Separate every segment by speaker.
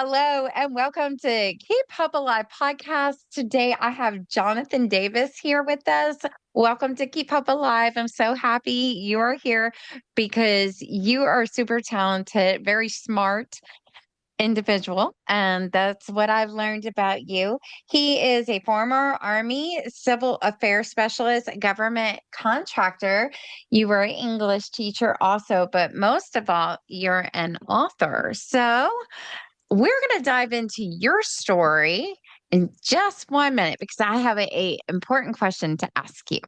Speaker 1: Hello and welcome to Keep Hope Alive podcast. Today I have Jonathan Davis here with us. Welcome to Keep Hope Alive. I'm so happy you are here because you are super talented, very smart individual, and that's what I've learned about you. He is a former Army civil affairs specialist, government contractor. You were an English teacher also, but most of all, you're an author. So, we're going to dive into your story in just 1 minute because I have a important question to ask you.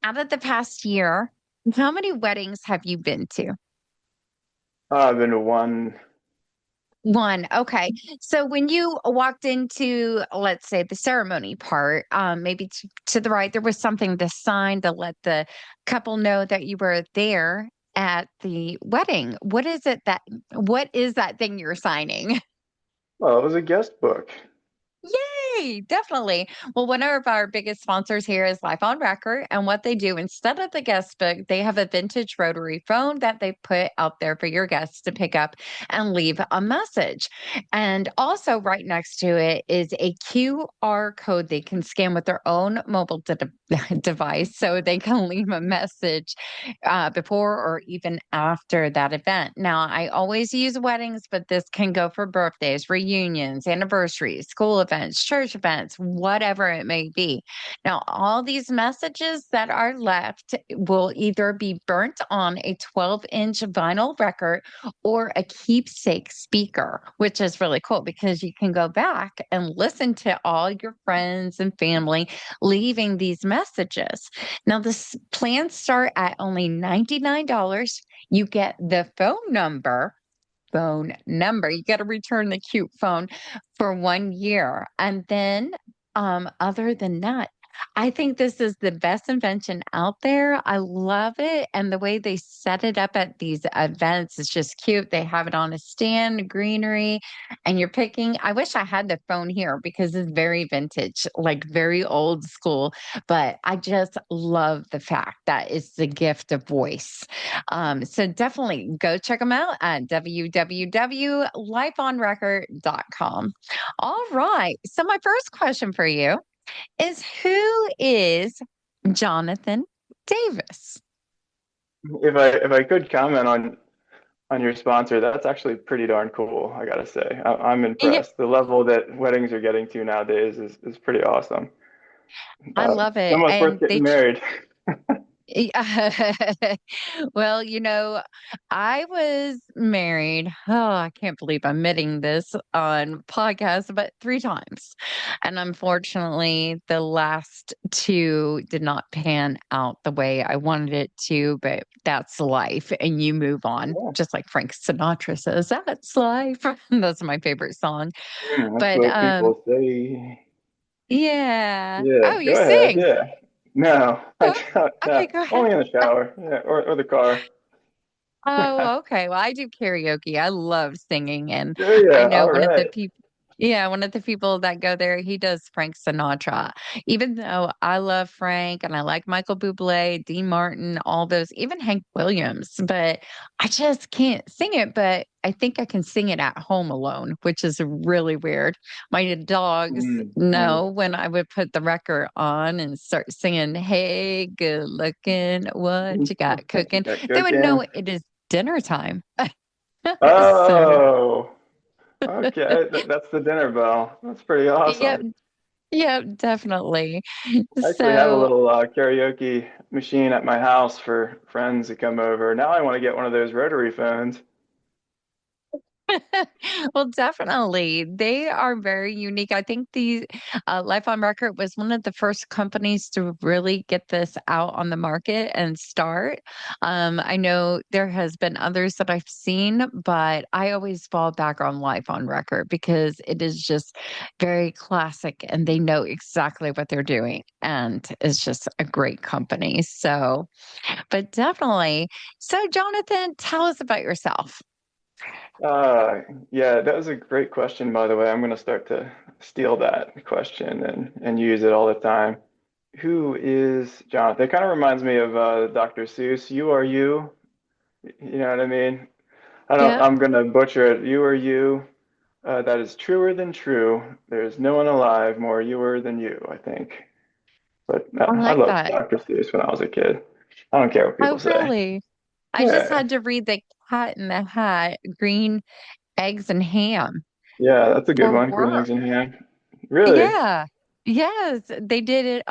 Speaker 1: Out of the past year, how many weddings have you been to?
Speaker 2: I've been to one.
Speaker 1: One. Okay. So when you walked into, let's say, the ceremony part, maybe to the right, there was something to sign to let the couple know that you were there at the wedding. What is that thing you're signing?
Speaker 2: Well, it was a guest book.
Speaker 1: Yay, definitely. Well, one of our biggest sponsors here is Life on Record. And what they do instead of the guest book, they have a vintage rotary phone that they put out there for your guests to pick up and leave a message. And also, right next to it is a QR code they can scan with their own mobile device so they can leave a message before or even after that event. Now, I always use weddings, but this can go for birthdays, reunions, anniversaries, school events, church events, whatever it may be. Now, all these messages that are left will either be burnt on a 12-inch vinyl record or a keepsake speaker, which is really cool because you can go back and listen to all your friends and family leaving these messages. Now, the plans start at only $99. You get the phone number. You got to return the cute phone for 1 year. And then, other than that, I think this is the best invention out there. I love it. And the way they set it up at these events is just cute. They have it on a stand, greenery, and you're picking. I wish I had the phone here because it's very vintage, like very old school. But I just love the fact that it's the gift of voice. So definitely go check them out at www.lifeonrecord.com. All right. So, my first question for you is who is Jonathan Davis?
Speaker 2: If I could comment on your sponsor, that's actually pretty darn cool. I gotta say, I'm
Speaker 1: Yeah,
Speaker 2: impressed. The level that weddings are getting to nowadays is pretty awesome.
Speaker 1: I love
Speaker 2: It's
Speaker 1: it.
Speaker 2: almost worth
Speaker 1: And
Speaker 2: getting married.
Speaker 1: yeah. Well, I was married. Oh, I can't believe I'm admitting this on podcast, but 3 times. And unfortunately, the last two did not pan out the way I wanted it to, but that's life. And you move on,
Speaker 2: Yeah,
Speaker 1: just like Frank Sinatra says, that's life. That's my favorite song.
Speaker 2: yeah, that's
Speaker 1: But
Speaker 2: what people say.
Speaker 1: yeah.
Speaker 2: Yeah,
Speaker 1: Oh, you
Speaker 2: go ahead.
Speaker 1: sing.
Speaker 2: Yeah. No, I
Speaker 1: Oh,
Speaker 2: don't.
Speaker 1: okay,
Speaker 2: No,
Speaker 1: go ahead.
Speaker 2: only in the shower. Yeah, or the car.
Speaker 1: Oh, okay. Well, I do karaoke. I love singing. And
Speaker 2: Oh
Speaker 1: I
Speaker 2: yeah.
Speaker 1: know
Speaker 2: All
Speaker 1: one of the
Speaker 2: right.
Speaker 1: people, yeah, one of the people that go there, he does Frank Sinatra. Even though I love Frank and I like Michael Bublé, Dean Martin, all those, even Hank Williams, but I just can't sing it. But I think I can sing it at home alone, which is really weird. My dogs
Speaker 2: Mm, mm.
Speaker 1: know when I would put the record on and start singing, "Hey, good looking, what you got cooking?"
Speaker 2: Got
Speaker 1: They would know
Speaker 2: cooking.
Speaker 1: it is dinner time. So,
Speaker 2: Oh, okay. That's the dinner bell. That's pretty
Speaker 1: yep,
Speaker 2: awesome.
Speaker 1: yep, definitely.
Speaker 2: I actually have a
Speaker 1: So,
Speaker 2: little karaoke machine at my house for friends to come over. Now I want to get one of those rotary phones.
Speaker 1: well, definitely. They are very unique. I think the Life on Record was one of the first companies to really get this out on the market and start. I know there has been others that I've seen, but I always fall back on Life on Record because it is just very classic and they know exactly what they're doing. And it's just a great company. So, but definitely. So, Jonathan, tell us about yourself.
Speaker 2: Uh, yeah, that was a great question, by the way. I'm going to start to steal that question and use it all the time. Who is Jonathan? It kind of reminds me of Dr. Seuss. You are you. You know what I mean?
Speaker 1: Yeah.
Speaker 2: I'm going to butcher it. You are you. That is truer than true. There is no one alive more youer than you, I think. But
Speaker 1: I
Speaker 2: I
Speaker 1: like
Speaker 2: loved
Speaker 1: that.
Speaker 2: Dr. Seuss when I was a kid. I don't care what people
Speaker 1: Oh,
Speaker 2: say.
Speaker 1: really? I just
Speaker 2: Yeah,
Speaker 1: had to read The Cat in the Hat, Green Eggs and Ham
Speaker 2: yeah, that's a good
Speaker 1: for
Speaker 2: one. Green
Speaker 1: work.
Speaker 2: eggs and ham. Really?
Speaker 1: Yeah. Yes, they did it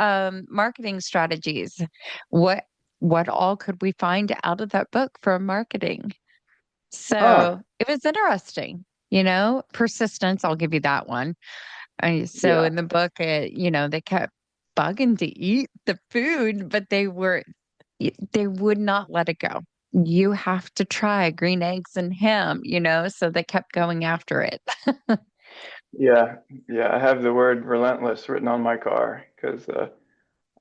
Speaker 1: marketing strategies. What what all could we find out of that book for marketing?
Speaker 2: Huh.
Speaker 1: So, it was interesting, you know, persistence, I'll give you that one. So
Speaker 2: Yeah.
Speaker 1: in the book, they kept bugging to eat the food, but they would not let it go. You have to try green eggs and ham, so they kept going after it.
Speaker 2: Yeah. Yeah. I have the word relentless written on my car because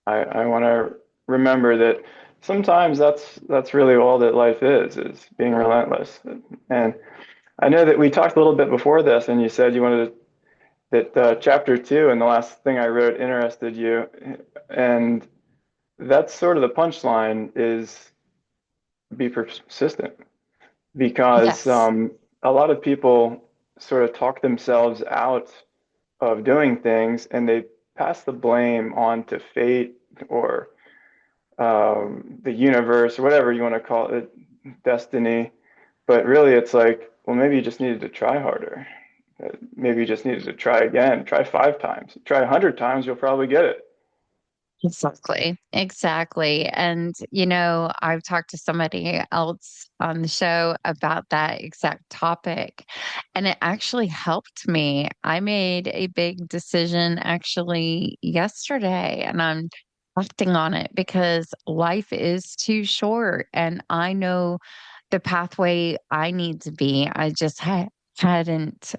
Speaker 2: I want to remember that sometimes that's really all that life is being relentless. And I know that we talked a little bit before this, and you said you wanted that chapter two and the last thing I wrote interested you, and that's sort of the punchline is be persistent because
Speaker 1: Yes.
Speaker 2: a lot of people sort of talk themselves out of doing things and they pass the blame on to fate or the universe or whatever you want to call it, destiny. But really, it's like, well, maybe you just needed to try harder. Maybe you just needed to try again. Try 5 times. Try 100 times, you'll probably get it.
Speaker 1: Exactly. Exactly. And, I've talked to somebody else on the show about that exact topic, and it actually helped me. I made a big decision actually yesterday, and I'm acting on it because life is too short, and I know the pathway I need to be. I just hadn't,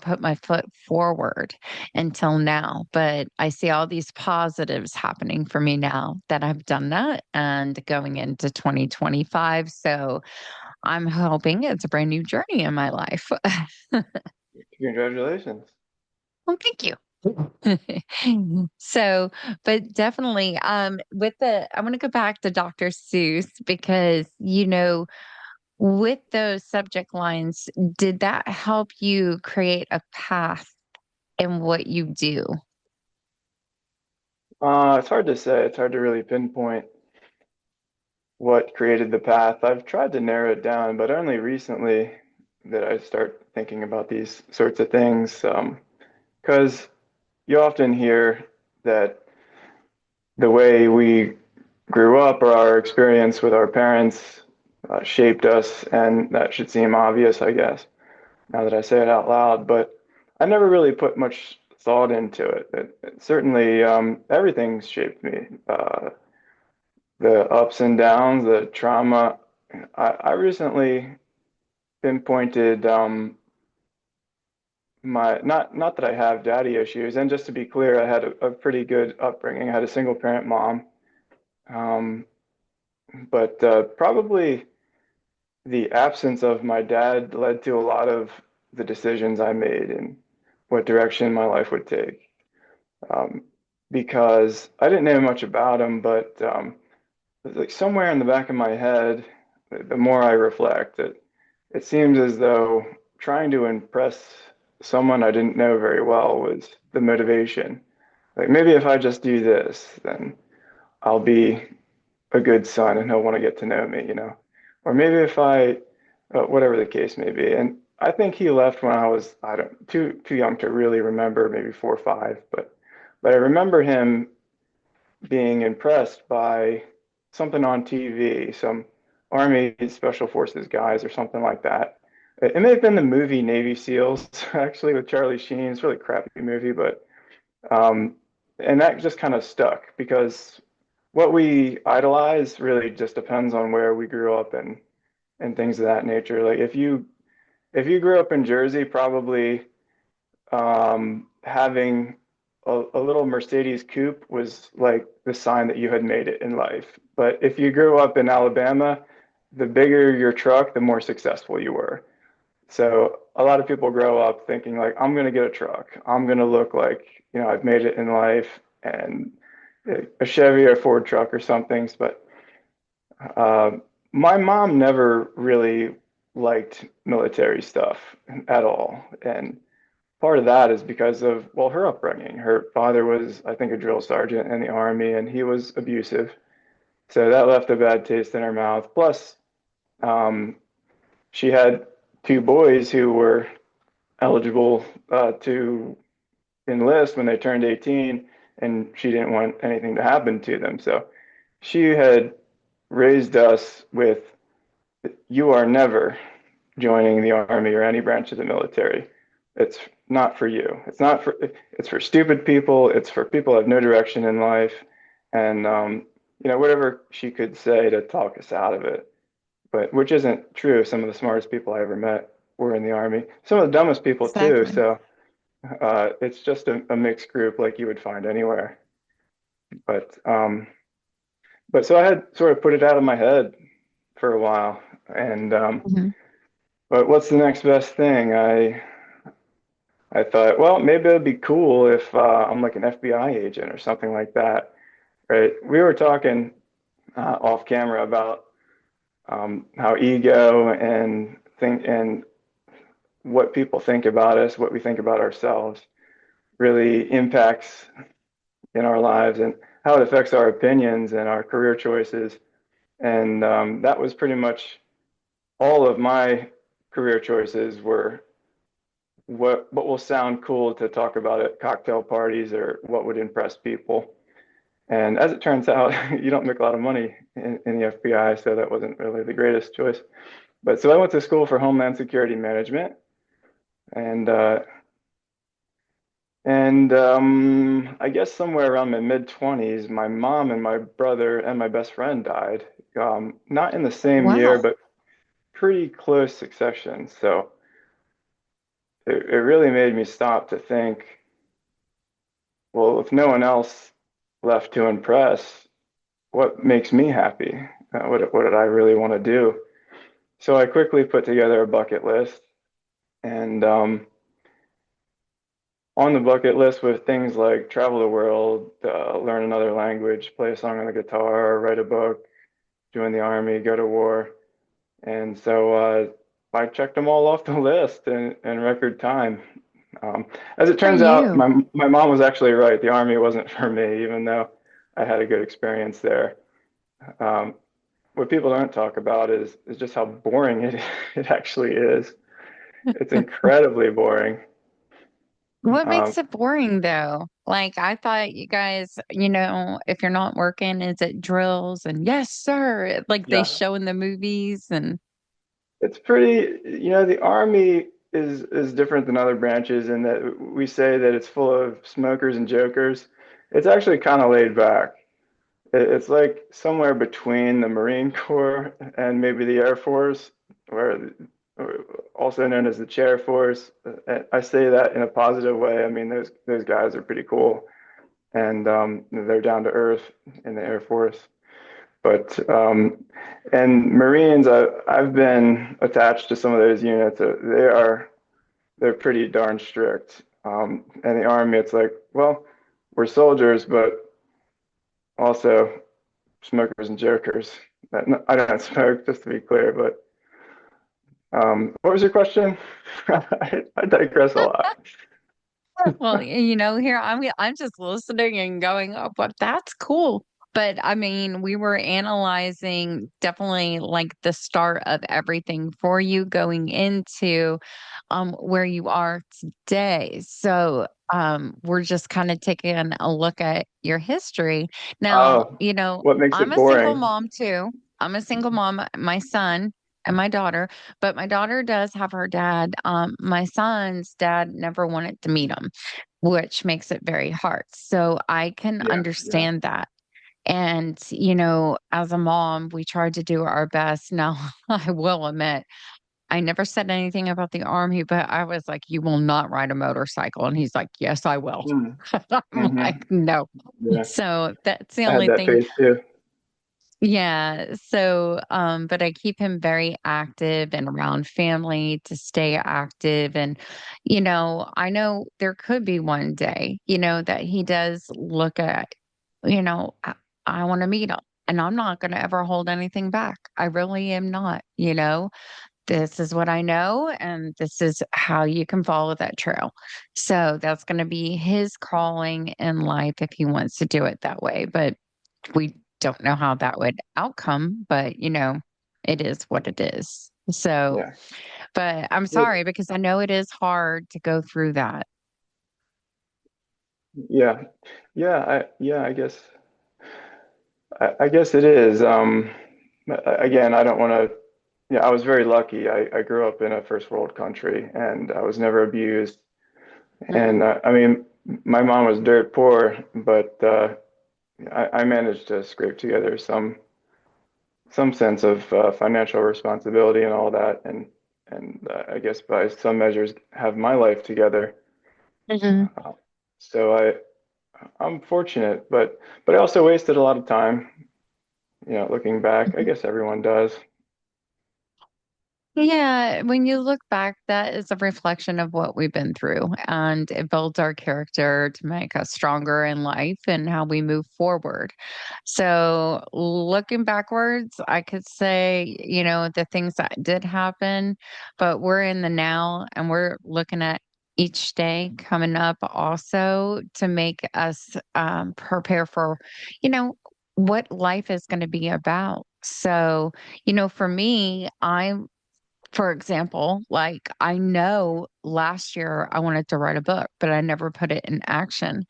Speaker 1: put my foot forward until now. But I see all these positives happening for me now that I've done that and going into 2025. So I'm hoping it's a brand new journey in my life.
Speaker 2: Congratulations.
Speaker 1: Well, thank you. So, but definitely, I want to go back to Dr. Seuss because, with those subject lines, did that help you create a path in what you do?
Speaker 2: It's hard to say. It's hard to really pinpoint what created the path. I've tried to narrow it down, but only recently that I start thinking about these sorts of things. Because you often hear that the way we grew up or our experience with our parents shaped us, and that should seem obvious, I guess, now that I say it out loud. But I never really put much thought into it. Certainly, everything's shaped me. The ups and downs, the trauma. I recently pinpointed my not that I have daddy issues, and just to be clear, I had a pretty good upbringing. I had a single parent mom, um, but probably the absence of my dad led to a lot of the decisions I made and what direction my life would take. Um, because I didn't know much about him, but like somewhere in the back of my head, the more I reflect, it seems as though trying to impress someone I didn't know very well was the motivation. Like maybe if I just do this, then I'll be a good son and he'll want to get to know me, you know. Or maybe if I, whatever the case may be. And I think he left when I was, I don't, too young to really remember, maybe 4 or 5. But I remember him being impressed by something on TV, some Army Special Forces guys or something like that. It may have been the movie Navy SEALs, actually, with Charlie Sheen. It's a really crappy movie, but um, and that just kind of stuck because what we idolize really just depends on where we grew up and things of that nature. Like if you grew up in Jersey, probably having a little Mercedes coupe was like the sign that you had made it in life. But if you grew up in Alabama, the bigger your truck, the more successful you were. So a lot of people grow up thinking like, I'm going to get a truck. I'm going to look like, I've made it in life and a Chevy or a Ford truck or something. But uh, my mom never really liked military stuff at all. And part of that is because of, well, her upbringing. Her father was, I think, a drill sergeant in the army, and he was abusive. So that left a bad taste in her mouth. Plus, um, she had two boys who were eligible to enlist when they turned 18, and she didn't want anything to happen to them. So she had raised us with, you are never joining the army or any branch of the military. It's not for you. It's for stupid people. It's for people who have no direction in life. And, whatever she could say to talk us out of it, but which isn't true. Some of the smartest people I ever met were in the army. Some of the dumbest people too.
Speaker 1: Exactly.
Speaker 2: So it's just a mixed group like you would find anywhere. But but so I had sort of put it out of my head for a while, and
Speaker 1: Mhm.
Speaker 2: but what's the next best thing? I thought, well, maybe it'd be cool if I'm like an FBI agent or something like that, right? We were talking off camera about how ego and think and what people think about us, what we think about ourselves, really impacts in our lives and how it affects our opinions and our career choices. And that was pretty much all of my career choices were what will sound cool to talk about at cocktail parties or what would impress people. And as it turns out, you don't make a lot of money in the FBI, so that wasn't really the greatest choice. But so I went to school for Homeland Security Management, and I guess somewhere around my mid 20s, my mom and my brother and my best friend died. Not in the same year,
Speaker 1: Wow.
Speaker 2: but pretty close succession. So it really made me stop to think, well, if no one else left to impress, what makes me happy? What did I really want to do? So I quickly put together a bucket list, and on the bucket list with things like travel the world, learn another language, play a song on the guitar, write a book, join the army, go to war. And so I checked them all off the list in record time. Um, as it
Speaker 1: For
Speaker 2: turns out,
Speaker 1: you.
Speaker 2: my mom was actually right. The army wasn't for me, even though I had a good experience there. Um, what people don't talk about is just how boring it actually is. It's incredibly boring.
Speaker 1: What
Speaker 2: Um,
Speaker 1: makes it boring though? Like I thought you guys, if you're not working, is it drills and yes, sir, like they
Speaker 2: yeah,
Speaker 1: show in the movies and
Speaker 2: it's pretty, the army is different than other branches in that we say that it's full of smokers and jokers. It's actually kind of laid back. It's like somewhere between the Marine Corps and maybe the Air Force, where also known as the Chair Force. I say that in a positive way. I mean, those guys are pretty cool, and they're down to earth in the Air Force. But and Marines, I've been attached to some of those units. They're pretty darn strict. And the Army, it's like, well, we're soldiers, but also smokers and jokers. I don't smoke, just to be clear. But what was your question? I digress a lot.
Speaker 1: well, here I'm just listening and going, oh, but that's cool. But I mean, we were analyzing definitely like the start of everything for you going into where you are today. So we're just kind of taking a look at your history. Now,
Speaker 2: Oh, what makes
Speaker 1: I'm
Speaker 2: it
Speaker 1: a single
Speaker 2: boring?
Speaker 1: mom too. I'm a single mom, my son and my daughter, but my daughter does have her dad. My son's dad never wanted to meet him, which makes it very hard. So I can
Speaker 2: Yeah, yeah.
Speaker 1: understand that. And, as a mom, we tried to do our best. Now, I will admit, I never said anything about the army, but I was like, you will not ride a motorcycle. And he's like, yes, I will.
Speaker 2: Mm,
Speaker 1: I'm
Speaker 2: hmm.
Speaker 1: like, no.
Speaker 2: Yeah,
Speaker 1: So that's the
Speaker 2: I had
Speaker 1: only
Speaker 2: that
Speaker 1: thing.
Speaker 2: phase too.
Speaker 1: Yeah. So, but I keep him very active and around family to stay active. And, I know there could be one day, that he does look at, I want to meet him. And I'm not going to ever hold anything back. I really am not, this is what I know, and this is how you can follow that trail. So that's going to be his calling in life if he wants to do it that way. But we don't know how that would outcome, but it is what it is. So,
Speaker 2: Yeah.
Speaker 1: but I'm
Speaker 2: Well,
Speaker 1: sorry because I know it is hard to go through that.
Speaker 2: yeah. I guess I guess it is. Again, I don't want to, yeah, I was very lucky. I grew up in a first world country and I was never abused. And
Speaker 1: Mm.
Speaker 2: I mean, my mom was dirt poor, but I managed to scrape together some sense of financial responsibility and all that, and I guess by some measures have my life together.
Speaker 1: Mhm.
Speaker 2: Uh, so I'm fortunate, but I also wasted a lot of time. Looking back, I guess everyone does.
Speaker 1: Yeah, when you look back, that is a reflection of what we've been through, and it builds our character to make us stronger in life and how we move forward. So, looking backwards, I could say, the things that did happen, but we're in the now and we're looking at each day coming up also to make us prepare for, you know, what life is going to be about. So, for me, for example, like I know last year I wanted to write a book, but I never put it in action.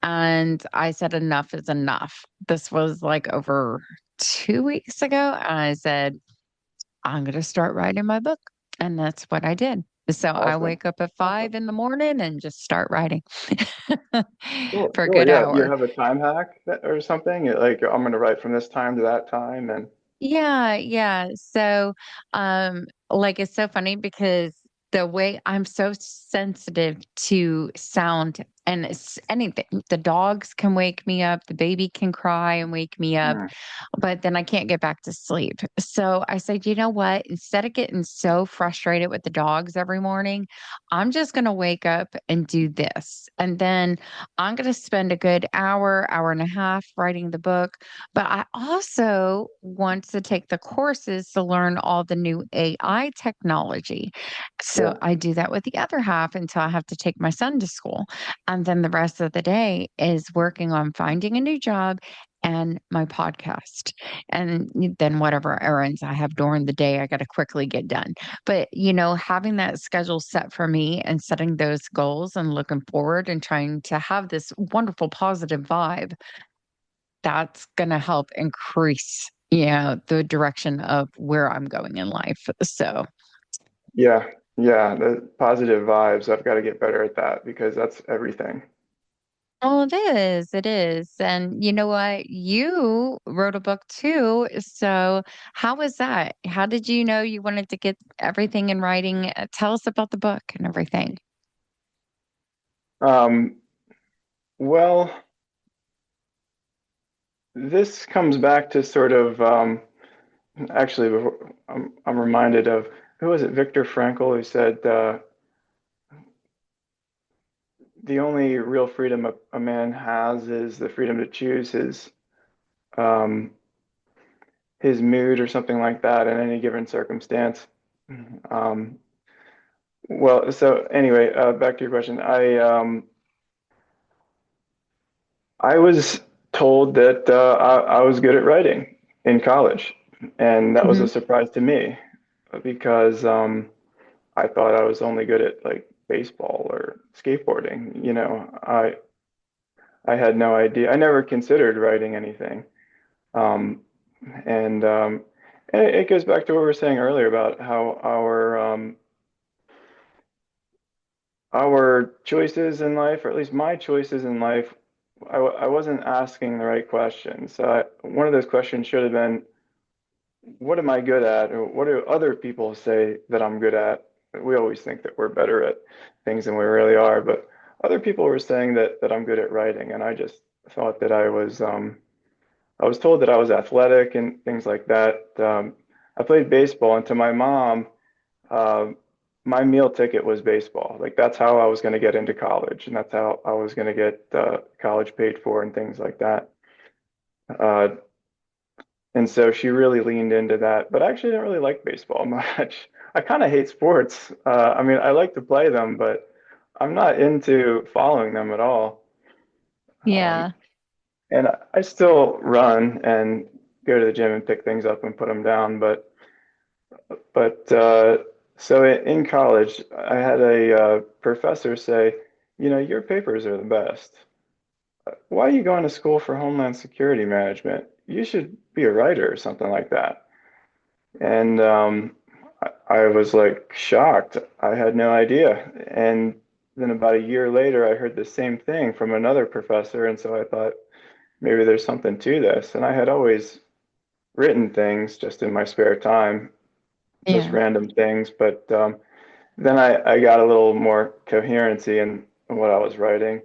Speaker 1: And I said, enough is enough. This was like over 2 weeks ago. And I said, I'm going to start writing my book. And that's what I did. So I
Speaker 2: Awesome.
Speaker 1: wake up at
Speaker 2: Awesome.
Speaker 1: 5 in the morning and just start writing
Speaker 2: Cool.
Speaker 1: for a
Speaker 2: Cool.
Speaker 1: good
Speaker 2: Yeah. You
Speaker 1: hour.
Speaker 2: have a time hack or something? Like I'm going to write from this time to that time, and
Speaker 1: Yeah, yeah. So, like it's so funny because the way I'm so sensitive to sound and anything, the dogs can wake me up, the baby can cry and wake me up,
Speaker 2: hmm,
Speaker 1: but then I can't get back to sleep. So I said, you know what? Instead of getting so frustrated with the dogs every morning, I'm just going to wake up and do this. And then I'm going to spend a good hour, hour and a half writing the book. But I also want to take the courses to learn all the new AI technology. So
Speaker 2: yeah.
Speaker 1: I do that with the other half until I have to take my son to school. And then the rest of the day is working on finding a new job and my podcast. And then whatever errands I have during the day, I got to quickly get done. But, having that schedule set for me and setting those goals and looking forward and trying to have this wonderful positive vibe, that's going to help increase, the direction of where I'm going in life. So,
Speaker 2: Yeah. Yeah. The positive vibes. I've got to get better at that because that's everything.
Speaker 1: oh, it is. It is. And you know what? You wrote a book too. So, how was that? How did you know you wanted to get everything in writing? Tell us about the book and everything.
Speaker 2: Um, well, this comes back to sort of actually, I'm reminded of who was it? Viktor Frankl, who said the only real freedom a man has is the freedom to choose um, his mood or something like that in any given circumstance. Um, well, so anyway, back to your question. I was told that I was good at writing in college, and that was a
Speaker 1: Hmm.
Speaker 2: surprise to me because I thought I was only good at like baseball or skateboarding. I had no idea. I never considered writing anything. Um, and it goes back to what we were saying earlier about how our choices in life, or at least my choices in life, I wasn't asking the right questions. So one of those questions should have been, what am I good at? Or what do other people say that I'm good at? We always think that we're better at things than we really are, but other people were saying that I'm good at writing, and I just thought that I was told that I was athletic and things like that. I played baseball, and to my mom, uh, my meal ticket was baseball. Like that's how I was going to get into college, and that's how I was going to get college paid for and things like that. Uh, and so she really leaned into that. But I actually didn't really like baseball much. I kind of hate sports. I mean, I like to play them, but I'm not into following them at all. Um,
Speaker 1: Yeah.
Speaker 2: and I still run and go to the gym and pick things up and put them down. But so in college, I had a professor say, you know, your papers are the best. Why are you going to school for Homeland Security Management? You should be a writer or something like that. And I was like shocked. I had no idea. And then about a year later, I heard the same thing from another professor. And so I thought maybe there's something to this. And I had always written things just in my spare time, just
Speaker 1: Yeah.
Speaker 2: random things. But then I got a little more coherency in what I was writing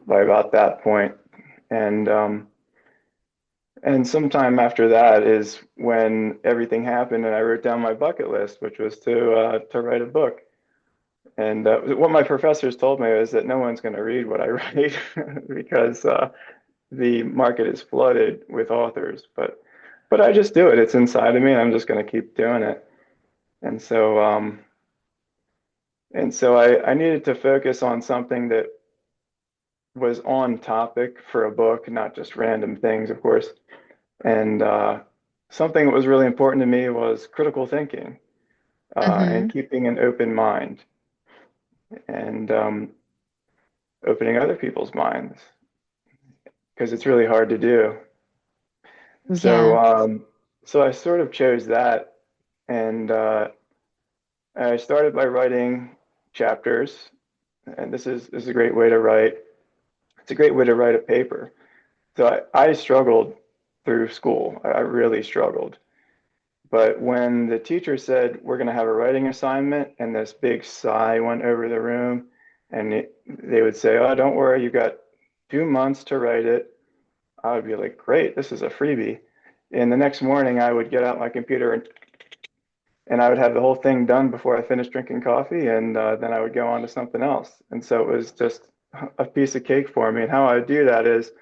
Speaker 2: by about that point. And and sometime after that is when everything happened, and I wrote down my bucket list, which was to write a book. And what my professors told me is that no one's going to read what I write because the market is flooded with authors. But I just do it. It's inside of me, and I'm just going to keep doing it. And so I needed to focus on something that was on topic for a book, not just random things, of course. And something that was really important to me was critical thinking and
Speaker 1: Hmm.
Speaker 2: keeping an open mind and opening other people's minds because it's really hard to do. So,
Speaker 1: Yeah.
Speaker 2: so I sort of chose that, and I started by writing chapters. And this is a great way to write. It's a great way to write a paper. So I struggled through school. I really struggled. But when the teacher said, we're going to have a writing assignment, and this big sigh went over the room, and they would say, oh, don't worry, you got 2 months to write it. I would be like, great, this is a freebie. And the next morning, I would get out my computer and I would have the whole thing done before I finished drinking coffee, and then I would go on to something else. And so it was just a piece of cake for me. And how I would do that is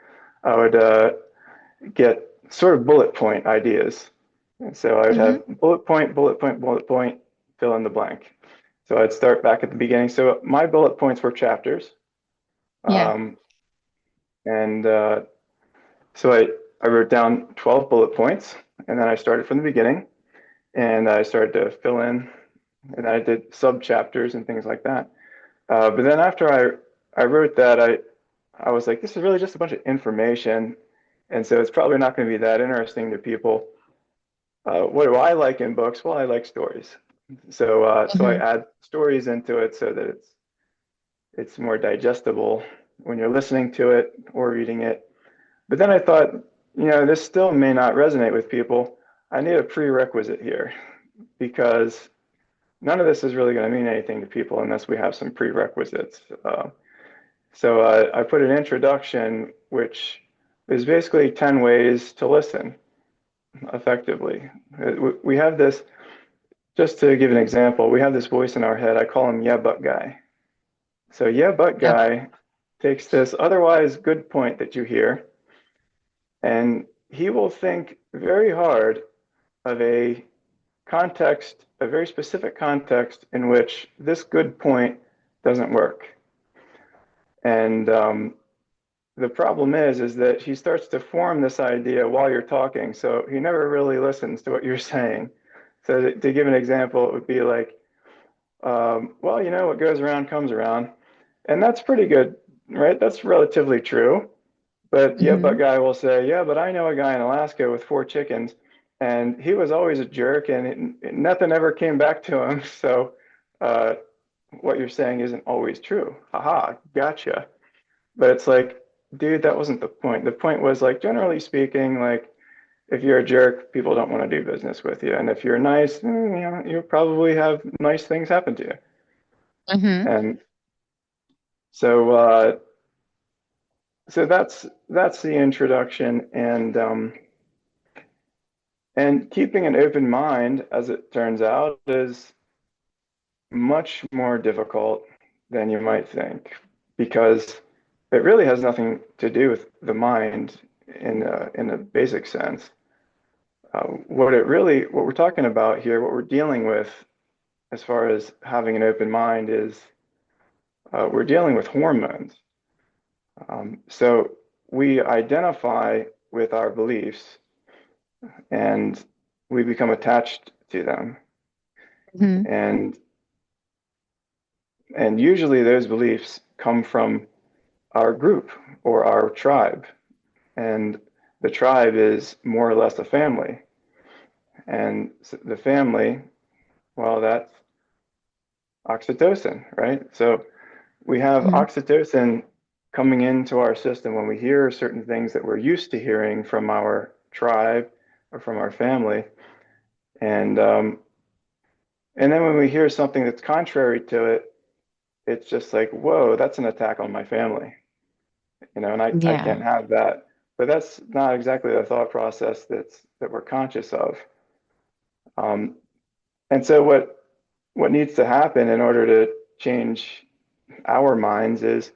Speaker 2: I would get sort of bullet point ideas. And so I would
Speaker 1: Hmm.
Speaker 2: have bullet point, bullet point, bullet point, fill in the blank. So I'd start back at the beginning. So my bullet points were chapters.
Speaker 1: Yeah.
Speaker 2: Um, and so I wrote down 12 bullet points, and then I started from the beginning, and I started to fill in, and I did sub chapters and things like that. But then after I wrote that, I was like, this is really just a bunch of information, and so it's probably not going to be that interesting to people. What do I like in books? Well, I like stories. So I
Speaker 1: Hmm.
Speaker 2: add stories into it so that it's more digestible when you're listening to it or reading it. But then I thought, you know, this still may not resonate with people. I need a prerequisite here because none of this is really going to mean anything to people unless we have some prerequisites. So I put an introduction, which is basically 10 ways to listen effectively. We have this, just to give an example, we have this voice in our head. I call him yeah, but guy. So yeah, but
Speaker 1: Yep.
Speaker 2: guy takes this otherwise good point that you hear, and he will think very hard of a context, a very specific context in which this good point doesn't work. And the problem is that he starts to form this idea while you're talking. So he never really listens to what you're saying. So to give an example, it would be like, well, you know, what goes around comes around. And that's pretty good, right? That's relatively true. But yeah, but
Speaker 1: Hmm.
Speaker 2: guy will say, yeah, but I know a guy in Alaska with 4 chickens, and he was always a jerk, and nothing ever came back to him. So uh, what you're saying isn't always true. Haha, gotcha. But it's like, dude, that wasn't the point. The point was like, generally speaking, like if you're a jerk, people don't want to do business with you, and if you're nice, you know, you'll probably have nice things happen to you.
Speaker 1: Hmm.
Speaker 2: And so so that's the introduction, and keeping an open mind, as it turns out, is much more difficult than you might think because it really has nothing to do with the mind in a basic sense. What we're talking about here, what we're dealing with as far as having an open mind is we're dealing with hormones. So we identify with our beliefs and we become attached to them.
Speaker 1: Hmm.
Speaker 2: And and usually those beliefs come from our group or our tribe. And the tribe is more or less a family. And the family, well, that's oxytocin, right? So we have
Speaker 1: Hmm.
Speaker 2: oxytocin coming into our system when we hear certain things that we're used to hearing from our tribe or from our family. And and then when we hear something that's contrary to it, it's just like, whoa, that's an attack on my family, and I
Speaker 1: Yeah.
Speaker 2: can't have that. But that's not exactly the thought process that we're conscious of. Um, and so what needs to happen in order to change our minds is,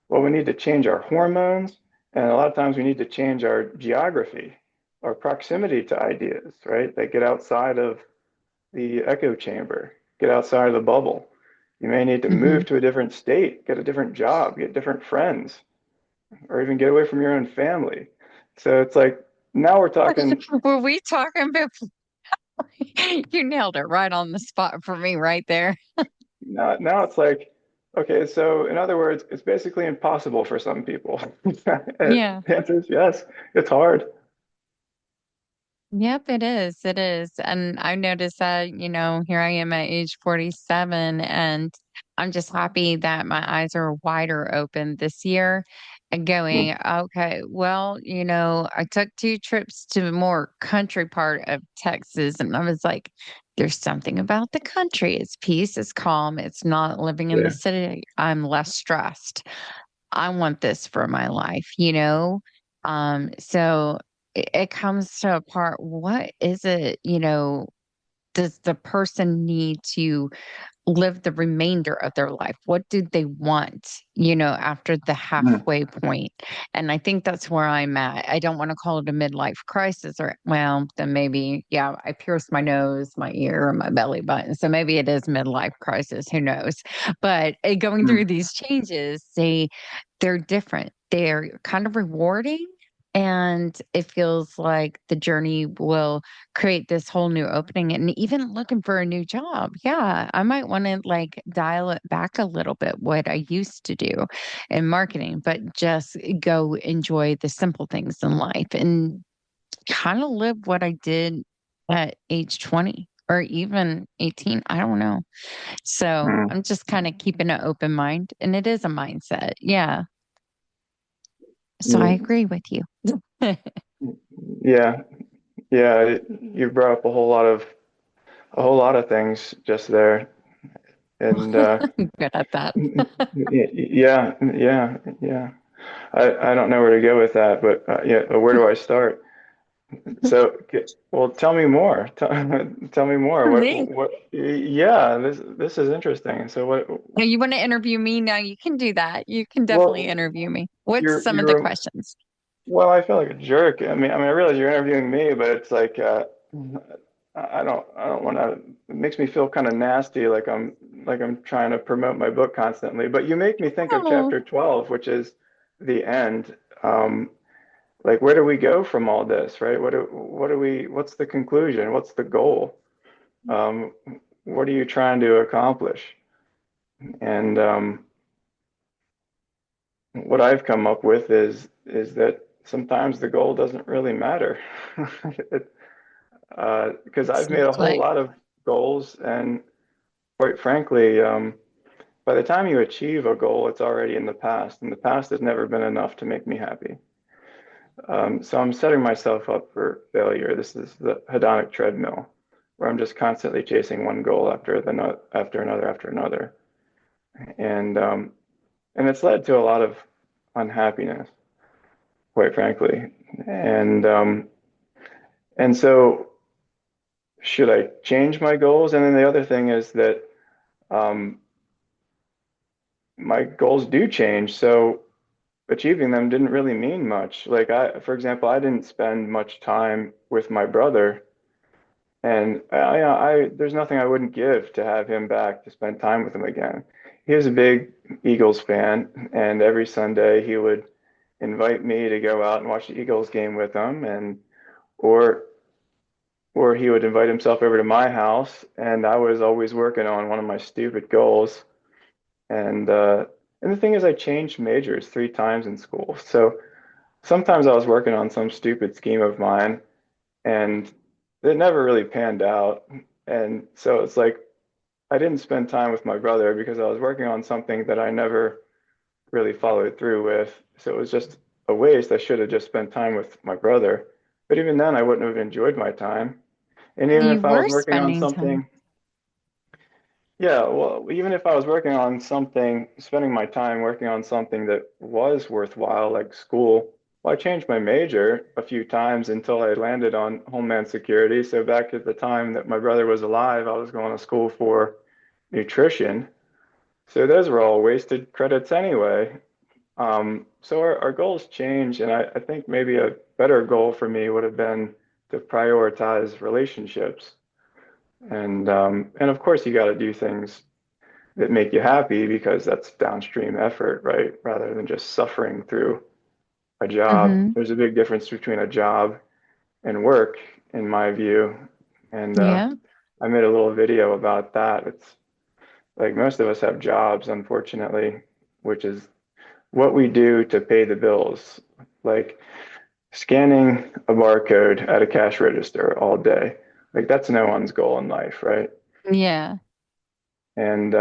Speaker 2: well, we need to change our hormones, and a lot of times we need to change our geography, our proximity to ideas, right? That get outside of the echo chamber, get outside of the bubble. You may need to
Speaker 1: Hmm.
Speaker 2: move to a different state, get a different job, get different friends, or even get away from your own family. So it's like now we're talking.
Speaker 1: Were we talking before? You nailed it right on the spot for me right there.
Speaker 2: Now it's like, okay, so in other words, it's basically impossible for some people. The
Speaker 1: Yeah.
Speaker 2: answer is yes, it's hard.
Speaker 1: Yep, it is. It is. And I noticed that, here I am at age 47, and I'm just happy that my eyes are wider open this year and
Speaker 2: Mm,
Speaker 1: going, okay, well, I took 2 trips to the more country part of Texas, and I was like, there's something about the country. It's peace, it's calm, it's not living in the
Speaker 2: yeah.
Speaker 1: city. I'm less stressed. I want this for my life. So it comes to a part, what is it, does the person need to live the remainder of their life? What do they want, after the
Speaker 2: Mm,
Speaker 1: halfway point? And I think that's where I'm at. I don't want to call it a midlife crisis, or, well, then maybe, yeah, I pierced my nose, my ear, my belly button. So maybe it is midlife crisis. Who knows? But going
Speaker 2: mm,
Speaker 1: through these changes, they're different. They're kind of rewarding. And it feels like the journey will create this whole new opening, and even looking for a new job. Yeah, I might want to like dial it back a little bit what I used to do in marketing, but just go enjoy the simple things in life and kind of live what I did at age 20 or even 18. I don't know. So
Speaker 2: mm.
Speaker 1: I'm just kind of keeping an open mind, and it is a mindset. Yeah. So I
Speaker 2: Mm,
Speaker 1: agree with you.
Speaker 2: yeah, yeah. You brought up a whole lot of things just there, and
Speaker 1: Good at that.
Speaker 2: yeah, yeah, yeah. I don't know where to go with that, but yeah, where do I start? So, well, tell me more. Tell me more.
Speaker 1: Me?
Speaker 2: Yeah, this is interesting. So what?
Speaker 1: Now, you want to interview me? Now you can do that. You can definitely
Speaker 2: Well,
Speaker 1: interview me. What's
Speaker 2: you're
Speaker 1: some of the
Speaker 2: you're
Speaker 1: questions?
Speaker 2: well, I feel like a jerk. I realize you're interviewing me, but it's like I don't want to. It makes me feel kind of nasty, like I'm trying to promote my book constantly. But you make me think of
Speaker 1: Oh,
Speaker 2: chapter 12, which is the end. Like where do we go from all this, right? What's the conclusion? What's the goal? Um, what are you trying to accomplish? And what I've come up with is that sometimes the goal doesn't really matter. Because I've made a whole
Speaker 1: like,
Speaker 2: lot of goals, and quite frankly, by the time you achieve a goal, it's already in the past, and the past has never been enough to make me happy. So I'm setting myself up for failure. This is the hedonic treadmill, where I'm just constantly chasing one goal after another after another, and and it's led to a lot of unhappiness, quite frankly. And and so should I change my goals? And then the other thing is that um, my goals do change, so achieving them didn't really mean much. For example, I didn't spend much time with my brother And there's nothing I wouldn't give to have him back to spend time with him again. He was a big Eagles fan, and every Sunday he would invite me to go out and watch the Eagles game with him, and or or he would invite himself over to my house, and I was always working on one of my stupid goals. And and the thing is, I changed majors 3 times in school, so sometimes I was working on some stupid scheme of mine, and it never really panned out. And so it's like I didn't spend time with my brother because I was working on something that I never really followed through with. So it was just a waste. I should have just spent time with my brother. But even then, I wouldn't have enjoyed my time. And even
Speaker 1: You
Speaker 2: if I was
Speaker 1: were
Speaker 2: working on
Speaker 1: spending time.
Speaker 2: something, yeah, well, even if I was working on something, spending my time working on something that was worthwhile, like school, well, I changed my major a few times until I landed on Homeland Security. So back at the time that my brother was alive, I was going to school for nutrition. So those were all wasted credits anyway. So our goals change, and I think maybe a better goal for me would have been to prioritize relationships. And of course, you got to do things that make you happy because that's downstream effort, right? Rather than just suffering through a job.
Speaker 1: Hmm.
Speaker 2: There's a big difference between a job and work, in my view. And
Speaker 1: Yeah.
Speaker 2: I made a little video about that. It's like most of us have jobs, unfortunately, which is what we do to pay the bills, like scanning a barcode at a cash register all day. Like that's no one's goal in life, right?
Speaker 1: Yeah.
Speaker 2: And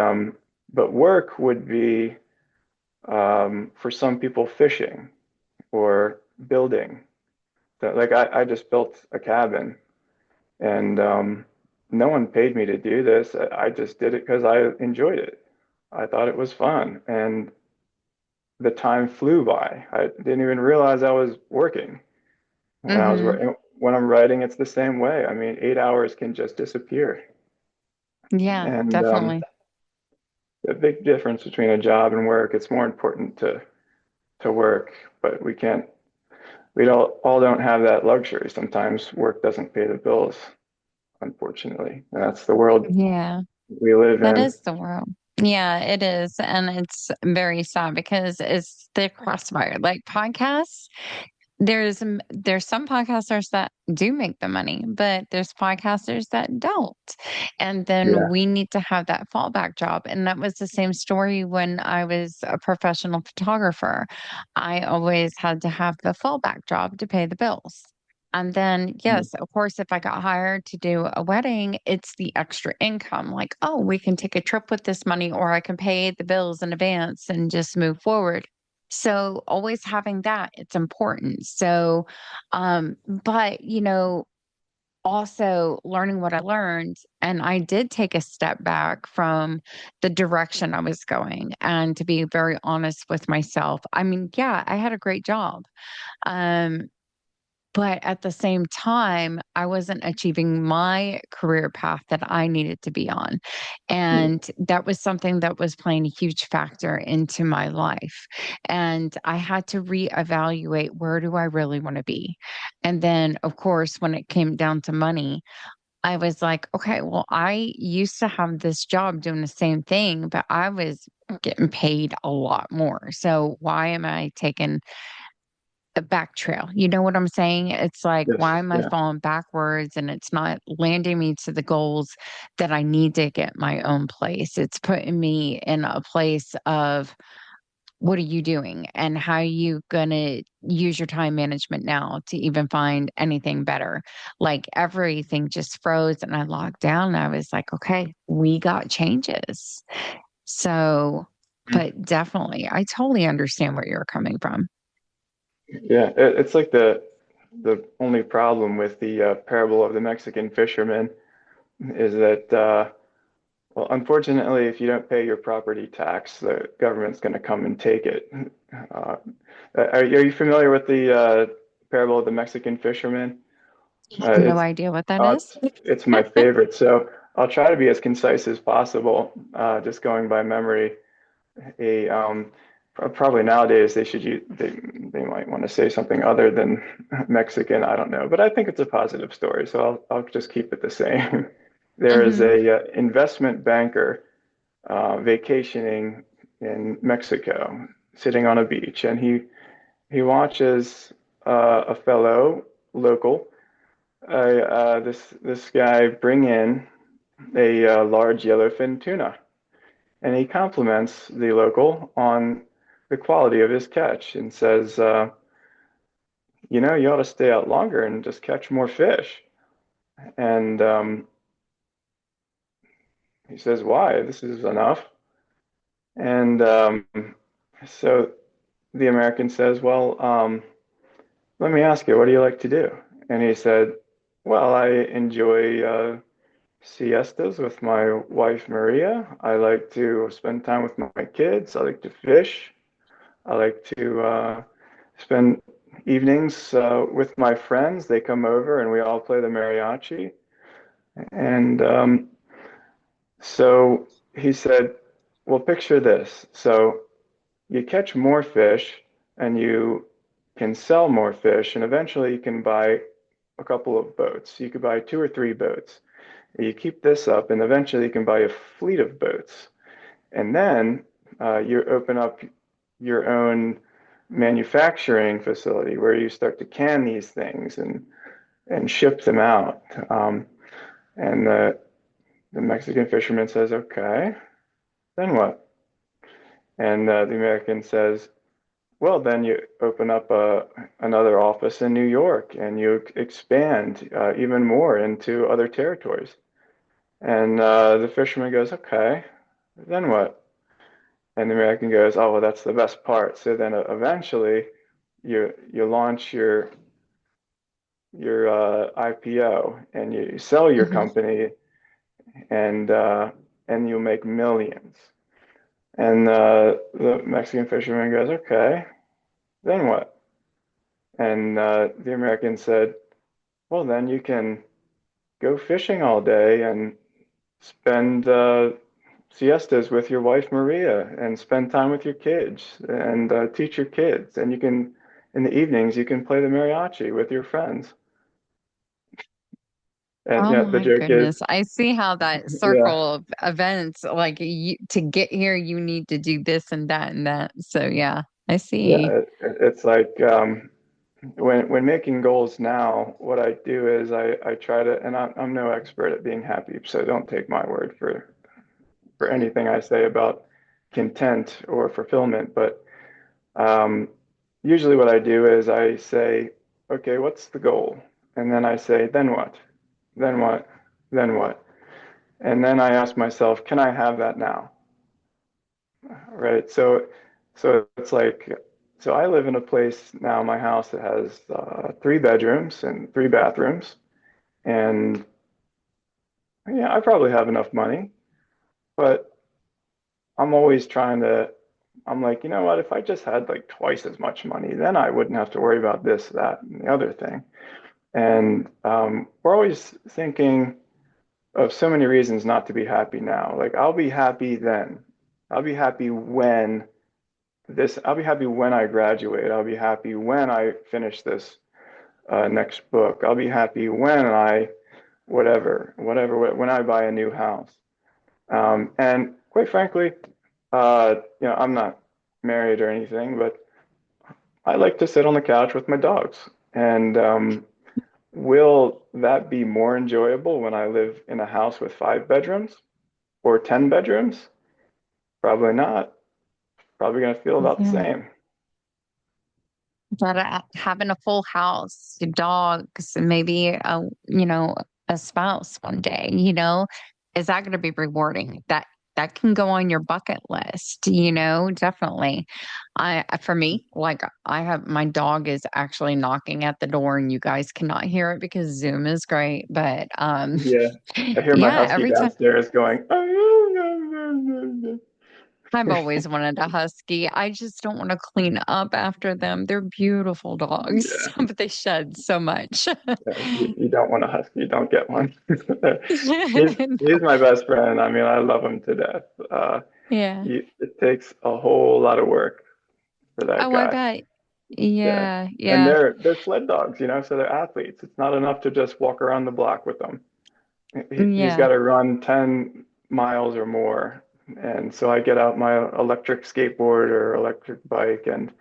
Speaker 2: but work would be for some people fishing or building. Like I just built a cabin, and no one paid me to do this. I just did it because I enjoyed it. I thought it was fun, and the time flew by. I didn't even realize I was working.
Speaker 1: Hmm.
Speaker 2: When I'm writing, it's the same way. I mean, 8 hours can just disappear.
Speaker 1: Yeah,
Speaker 2: And
Speaker 1: definitely.
Speaker 2: the big difference between a job and work, it's more important to work, but we don't have that luxury. Sometimes work doesn't pay the bills, unfortunately. And that's the world
Speaker 1: Yeah.
Speaker 2: we live
Speaker 1: That
Speaker 2: in.
Speaker 1: is the world. Yeah, it is. And it's very sad because it's the crossfire. Like podcasts, there's some podcasters that do make the money, but there's podcasters that don't. And then
Speaker 2: Yeah.
Speaker 1: we need to have that fallback job. And that was the same story when I was a professional photographer. I always had to have the fallback job to pay the bills. And then,
Speaker 2: Mm.
Speaker 1: yes, of course, if I got hired to do a wedding, it's the extra income. Like, oh, we can take a trip with this money, or I can pay the bills in advance and just move forward. So always having that, it's important. So, but also learning what I learned, and I did take a step back from the direction I was going. And to be very honest with myself, I mean, yeah, I had a great job. Um, but at the same time, I wasn't achieving my career path that I needed to be on.
Speaker 2: Mm.
Speaker 1: And that was something that was playing a huge factor into my life. And I had to reevaluate, where do I really want to be? And then, of course, when it came down to money, I was like, okay, well, I used to have this job doing the same thing, but I was getting paid a lot more. So why am I taking a back trail? You know what I'm saying? It's like, why
Speaker 2: Yes.
Speaker 1: am I
Speaker 2: Yeah.
Speaker 1: falling backwards and it's not landing me to the goals that I need to get my own place? It's putting me in a place of, what are you doing and how are you going to use your time management now to even find anything better? Like everything just froze and I locked down. And I was like, okay, we got changes. So, but definitely, I totally understand where you're coming from.
Speaker 2: Yeah. It's like the only problem with the parable of the Mexican fisherman is that well, unfortunately, if you don't pay your property tax, the government's going to come and take it. Uh, are you familiar with the parable of the Mexican fisherman?
Speaker 1: No
Speaker 2: It's
Speaker 1: idea what that
Speaker 2: uh,
Speaker 1: is.
Speaker 2: it's it's my favorite, so I'll try to be as concise as possible. Just going by memory, a Probably nowadays they might want to say something other than Mexican. I don't know, but I think it's a positive story, so I'll just keep it the same. There is
Speaker 1: Hmm.
Speaker 2: a investment banker vacationing in Mexico, sitting on a beach, and he watches a fellow local, this guy bring in a large yellowfin tuna, and he compliments the local on the quality of his catch and says, you ought to stay out longer and just catch more fish. And he says, why? This is enough. And so the American says, well, let me ask you, what do you like to do? And he said, well, I enjoy siestas with my wife, Maria. I like to spend time with my kids. I like to fish. I like to spend evenings with my friends. They come over and we all play the mariachi. And so he said, well, picture this. So you catch more fish and you can sell more fish, and eventually you can buy a couple of boats. You could buy two or three boats. You keep this up, and eventually you can buy a fleet of boats. And then you open up your own manufacturing facility where you start to can these things and ship them out. And the Mexican fisherman says, okay, then what? And the American says, well, then you open up another office in New York and you expand even more into other territories. And the fisherman goes, okay, then what? And the American goes, oh, well, that's the best part. So then eventually you launch your IPO and you sell your
Speaker 1: Hmm.
Speaker 2: company and you'll make millions. And the Mexican fisherman goes, okay, then what? And the American said, well, then you can go fishing all day and spend siestas with your wife Maria and spend time with your kids and teach your kids. And you can, in the evenings, you can play the mariachi with your friends. And
Speaker 1: Oh
Speaker 2: yeah, the
Speaker 1: my
Speaker 2: joke is,
Speaker 1: goodness. I see how that
Speaker 2: yeah,
Speaker 1: circle of events, like to get here, you need to do this and that and that. So yeah, I
Speaker 2: yeah,
Speaker 1: see.
Speaker 2: it's like when making goals now, what I do is I try to, and I'm no expert at being happy, so don't take my word for anything I say about content or fulfillment. But um, usually what I do is I say, okay, what's the goal? And then I say, then what? Then what? Then what? And then I ask myself, can I have that now? Right. So it's like, so I live in a place now, my house that has three bedrooms and three bathrooms. And yeah, I probably have enough money, but I'm always trying to, I'm like, you know what? If I just had like twice as much money, then I wouldn't have to worry about this, that, and the other thing. And we're always thinking of so many reasons not to be happy now. Like, I'll be happy then. I'll be happy when I'll be happy when I graduate. I'll be happy when I finish this next book. I'll be happy when when I buy a new house. And quite frankly, I'm not married or anything, but I like to sit on the couch with my dogs. And will that be more enjoyable when I live in a house with five bedrooms or 10 bedrooms? Probably not. Probably going to feel about the
Speaker 1: Yeah.
Speaker 2: same.
Speaker 1: But having a full house, dogs, and maybe a spouse one day, is that going to be rewarding? That can go on your bucket list, definitely. For me, like I have my dog is actually knocking at the door and you guys cannot hear it because Zoom is great. But
Speaker 2: Yeah. I hear my
Speaker 1: yeah,
Speaker 2: husky
Speaker 1: every time
Speaker 2: downstairs going,
Speaker 1: I've always wanted a husky. I just don't want to clean up after them. They're beautiful dogs,
Speaker 2: yeah.
Speaker 1: but they shed so much.
Speaker 2: You don't want a husky, you don't get one. He's my best friend. I mean, I love him to death.
Speaker 1: Yeah.
Speaker 2: It takes a whole lot of work. for that
Speaker 1: Oh, I
Speaker 2: guy.
Speaker 1: bet.
Speaker 2: Yeah.
Speaker 1: Yeah,
Speaker 2: And
Speaker 1: yeah,
Speaker 2: they're sled dogs, so they're athletes. It's not enough to just walk around the block with them. He's
Speaker 1: yeah,
Speaker 2: got to run 10 miles or more. And so I get out my electric skateboard or electric bike, and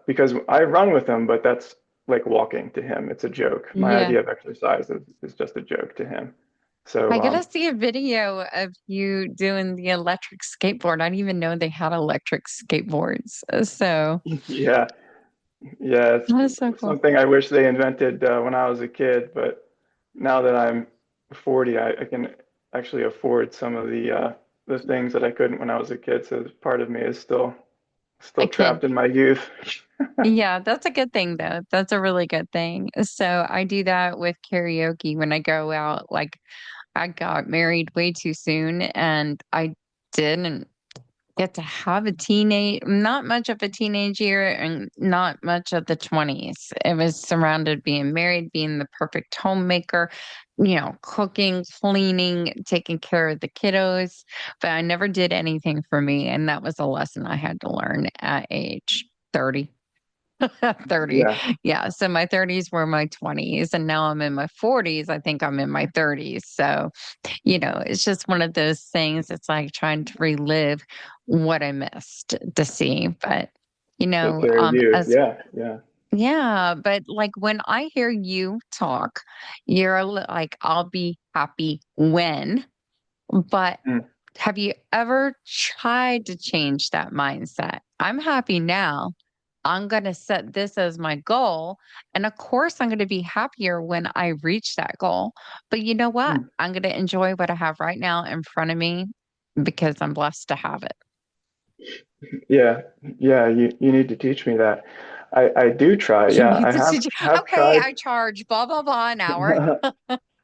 Speaker 2: because I run with him, but that's like walking to him. It's a joke. My
Speaker 1: yeah.
Speaker 2: idea of exercise is just a joke to him.
Speaker 1: I
Speaker 2: So
Speaker 1: gotta see a video of you doing the electric skateboard. I didn't even know they had electric skateboards. So
Speaker 2: yeah, yeah, it's
Speaker 1: that's so cool.
Speaker 2: something I wish they invented when I was a kid, but now that I'm 40, I can actually afford some of the things that I couldn't when I was a kid. So part of me is
Speaker 1: A
Speaker 2: still
Speaker 1: kid.
Speaker 2: trapped in my youth.
Speaker 1: Yeah, that's a good thing though. That's a really good thing. So I do that with karaoke when I go out. Like I got married way too soon and I didn't get to have a not much of a teenage year and not much of the 20s. It was surrounded being married, being the perfect homemaker, cooking, cleaning, taking care of the kiddos. But I never did anything for me. And that was a lesson I had to learn at age 30. 30.
Speaker 2: Yeah,
Speaker 1: Yeah. So my 30s were my 20s, and now I'm in my 40s. I think I'm in my 30s. So, it's just one of those things. It's like trying to relive what I missed to see. But,
Speaker 2: take care of you.
Speaker 1: as
Speaker 2: Yeah, yeah.
Speaker 1: yeah, but like when I hear you talk, like, I'll be happy when, but
Speaker 2: Mm.
Speaker 1: have you ever tried to change that mindset? I'm happy now. I'm going to set this as my goal. And of course, I'm going to be happier when I reach that goal. But you know what?
Speaker 2: Mm.
Speaker 1: I'm going to enjoy what I have right now in front of me because I'm blessed to have it.
Speaker 2: Yeah, yeah. You need to teach me that. I do try.
Speaker 1: You
Speaker 2: Yeah,
Speaker 1: need
Speaker 2: I
Speaker 1: to
Speaker 2: have
Speaker 1: teach.
Speaker 2: have
Speaker 1: Okay,
Speaker 2: tried.
Speaker 1: I charge blah, blah, blah an hour.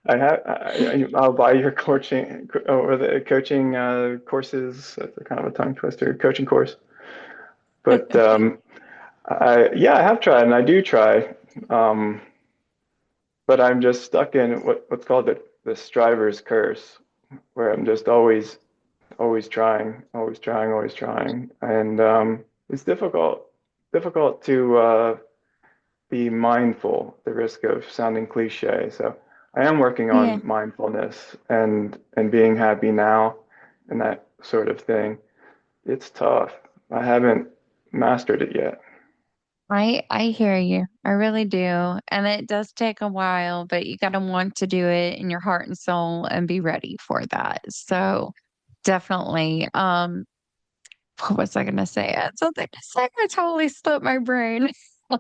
Speaker 2: I'll buy your coaching or the coaching courses. That's a kind of a tongue twister, coaching course. But yeah, I have tried and I do try. Um, but I'm just stuck in what's called the striver's curse, where I'm just always trying, always trying, always trying, and it's difficult to be mindful, the risk of sounding cliche. So I am working
Speaker 1: Yeah.
Speaker 2: on mindfulness and being happy now and that sort of thing. It's tough. I haven't mastered it yet.
Speaker 1: I hear you. I really do. And it does take a while, but you got to want to do it in your heart and soul and be ready for that. So definitely. What was I gonna say? I had something to say. I totally slipped my brain.
Speaker 2: Well,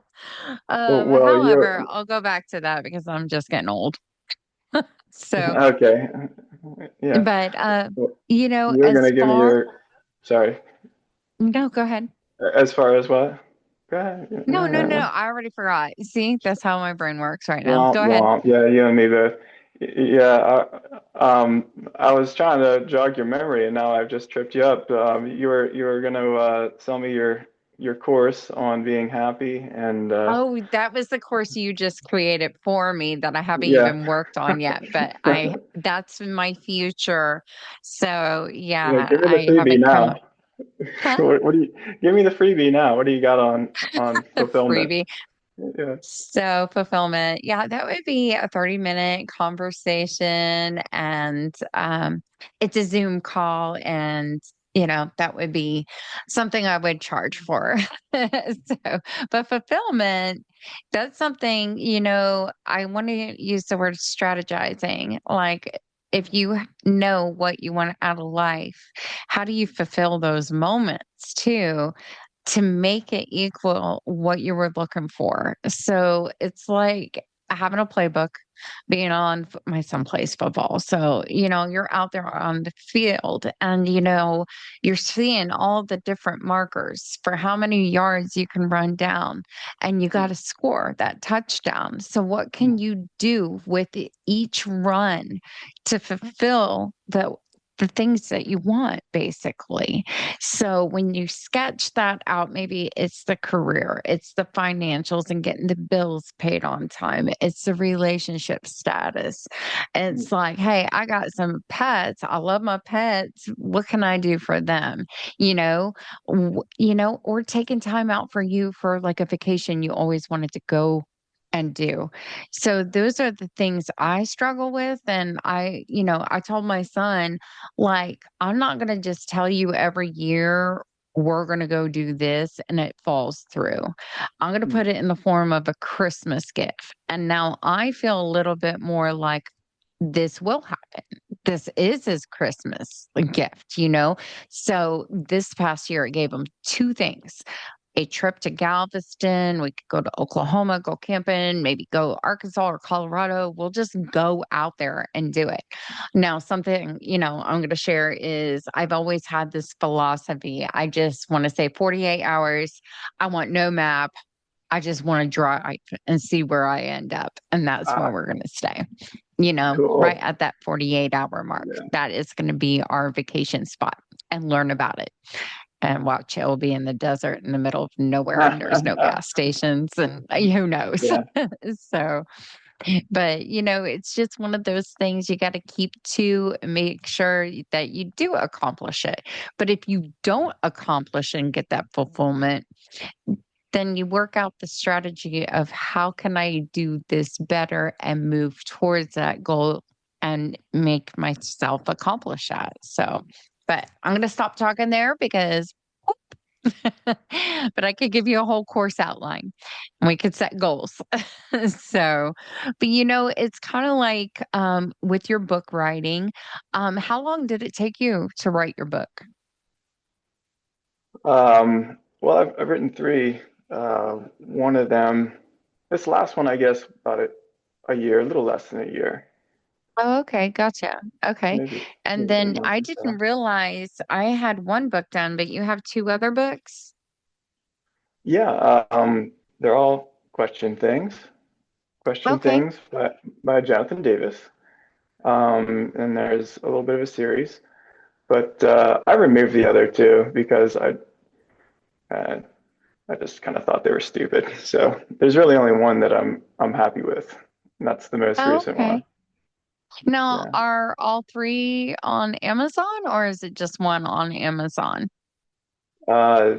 Speaker 1: However,
Speaker 2: you're
Speaker 1: I'll go back to that because I'm just getting old. So,
Speaker 2: okay. Yeah.
Speaker 1: but
Speaker 2: Well, you're
Speaker 1: as
Speaker 2: gonna give me
Speaker 1: far
Speaker 2: your, sorry,
Speaker 1: no, go ahead.
Speaker 2: as far as what? Go ahead.
Speaker 1: No, no, no,
Speaker 2: Yeah.
Speaker 1: no. I already forgot. See, that's how my brain works right now.
Speaker 2: Womp
Speaker 1: Go ahead.
Speaker 2: womp. Yeah, you and me both. Yeah, I was trying to jog your memory, and now I've just tripped you up. You were gonna sell me your course on being happy, and
Speaker 1: Oh, that was the course you just created for me that I haven't
Speaker 2: yeah,
Speaker 1: even worked on yet, but that's my future. So,
Speaker 2: yeah.
Speaker 1: yeah,
Speaker 2: Give me the
Speaker 1: I
Speaker 2: freebie
Speaker 1: haven't come.
Speaker 2: now.
Speaker 1: Huh?
Speaker 2: What do you give me the freebie now? What do you got on
Speaker 1: A
Speaker 2: fulfillment?
Speaker 1: freebie.
Speaker 2: Yeah.
Speaker 1: So fulfillment, yeah, that would be a 30-minute conversation and it's a Zoom call and that would be something I would charge for. So, but fulfillment, that's something, I want to use the word strategizing. Like if you know what you want out of life, how do you fulfill those moments too? To make it equal what you were looking for. So it's like having a playbook, being on my son plays football. So, you're out there on the field and, you're seeing all the different markers for how many yards you can run down and you got to score that touchdown. So, what can you do with each run to fulfill the things that you want, basically. So when you sketch that out, maybe it's the career, it's the financials and getting the bills paid on time, it's the relationship status. It's like, hey, I got some pets. I love my pets. What can I do for them? You know, or taking time out for you for like a vacation you always wanted to go and do. So those are the things I struggle with. And I told my son, like, I'm not going to just tell you every year we're going to go do this and it falls through. I'm going to put it in the form of a Christmas gift. And now I feel a little bit more like this will happen. This is his Christmas gift. So this past year, it gave him two things: a trip to Galveston. We could go to Oklahoma, go camping, maybe go Arkansas or Colorado. We'll just go out there and do it. Now, something, I'm going to share is I've always had this philosophy. I just want to say 48 hours. I want no map. I just want to drive and see where I end up. And that's where
Speaker 2: Ah,
Speaker 1: we're going to stay, right
Speaker 2: cool.
Speaker 1: at that 48-hour mark.
Speaker 2: Yeah.
Speaker 1: That is going to be our vacation spot and learn about it and watch it will be in the desert in the middle of nowhere and there's no gas stations and who knows.
Speaker 2: Yeah.
Speaker 1: So, but it's just one of those things you got to keep to make sure that you do accomplish it. But if you don't accomplish and get that fulfillment, then you work out the strategy of how can I do this better and move towards that goal and make myself accomplish that. So, but I'm going to stop talking there because but I could give you a whole course outline and we could set goals. So, but it's kind of like with your book writing, how long did it take you to write your book?
Speaker 2: Well, I've written three. One of them, this last one, I guess, about a year, a little less than a year,
Speaker 1: Oh, okay, gotcha. Okay.
Speaker 2: maybe
Speaker 1: And
Speaker 2: maybe
Speaker 1: then
Speaker 2: 8 months
Speaker 1: I
Speaker 2: or
Speaker 1: didn't
Speaker 2: so.
Speaker 1: realize I had one book done, but you have two other books?
Speaker 2: Yeah, they're all question
Speaker 1: Okay.
Speaker 2: things by Jonathan Davis. And there's a little bit of a series, but I removed the other two because uh, I just kind of thought they were stupid. So there's really only one that I'm happy with, and that's the most
Speaker 1: Oh,
Speaker 2: recent one.
Speaker 1: okay. Now,
Speaker 2: Yeah.
Speaker 1: are all three on Amazon or is it just one on Amazon?
Speaker 2: Uh,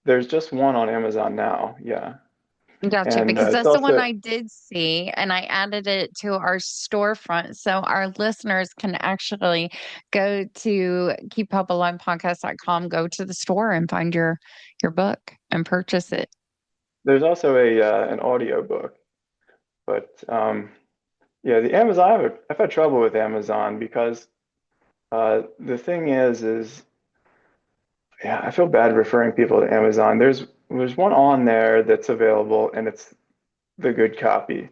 Speaker 2: there's just one on Amazon now. Yeah.
Speaker 1: Gotcha,
Speaker 2: And
Speaker 1: because
Speaker 2: it's
Speaker 1: that's the one
Speaker 2: also
Speaker 1: I did see, and I added it to our storefront. So our listeners can actually go to keephopealinepodcast.com, go to the store and find your book and purchase it.
Speaker 2: there's also a an audio book, but yeah, the Amazon I've had trouble with Amazon because the thing is yeah, I feel bad referring people to Amazon. There's one on there that's available and it's the good copy.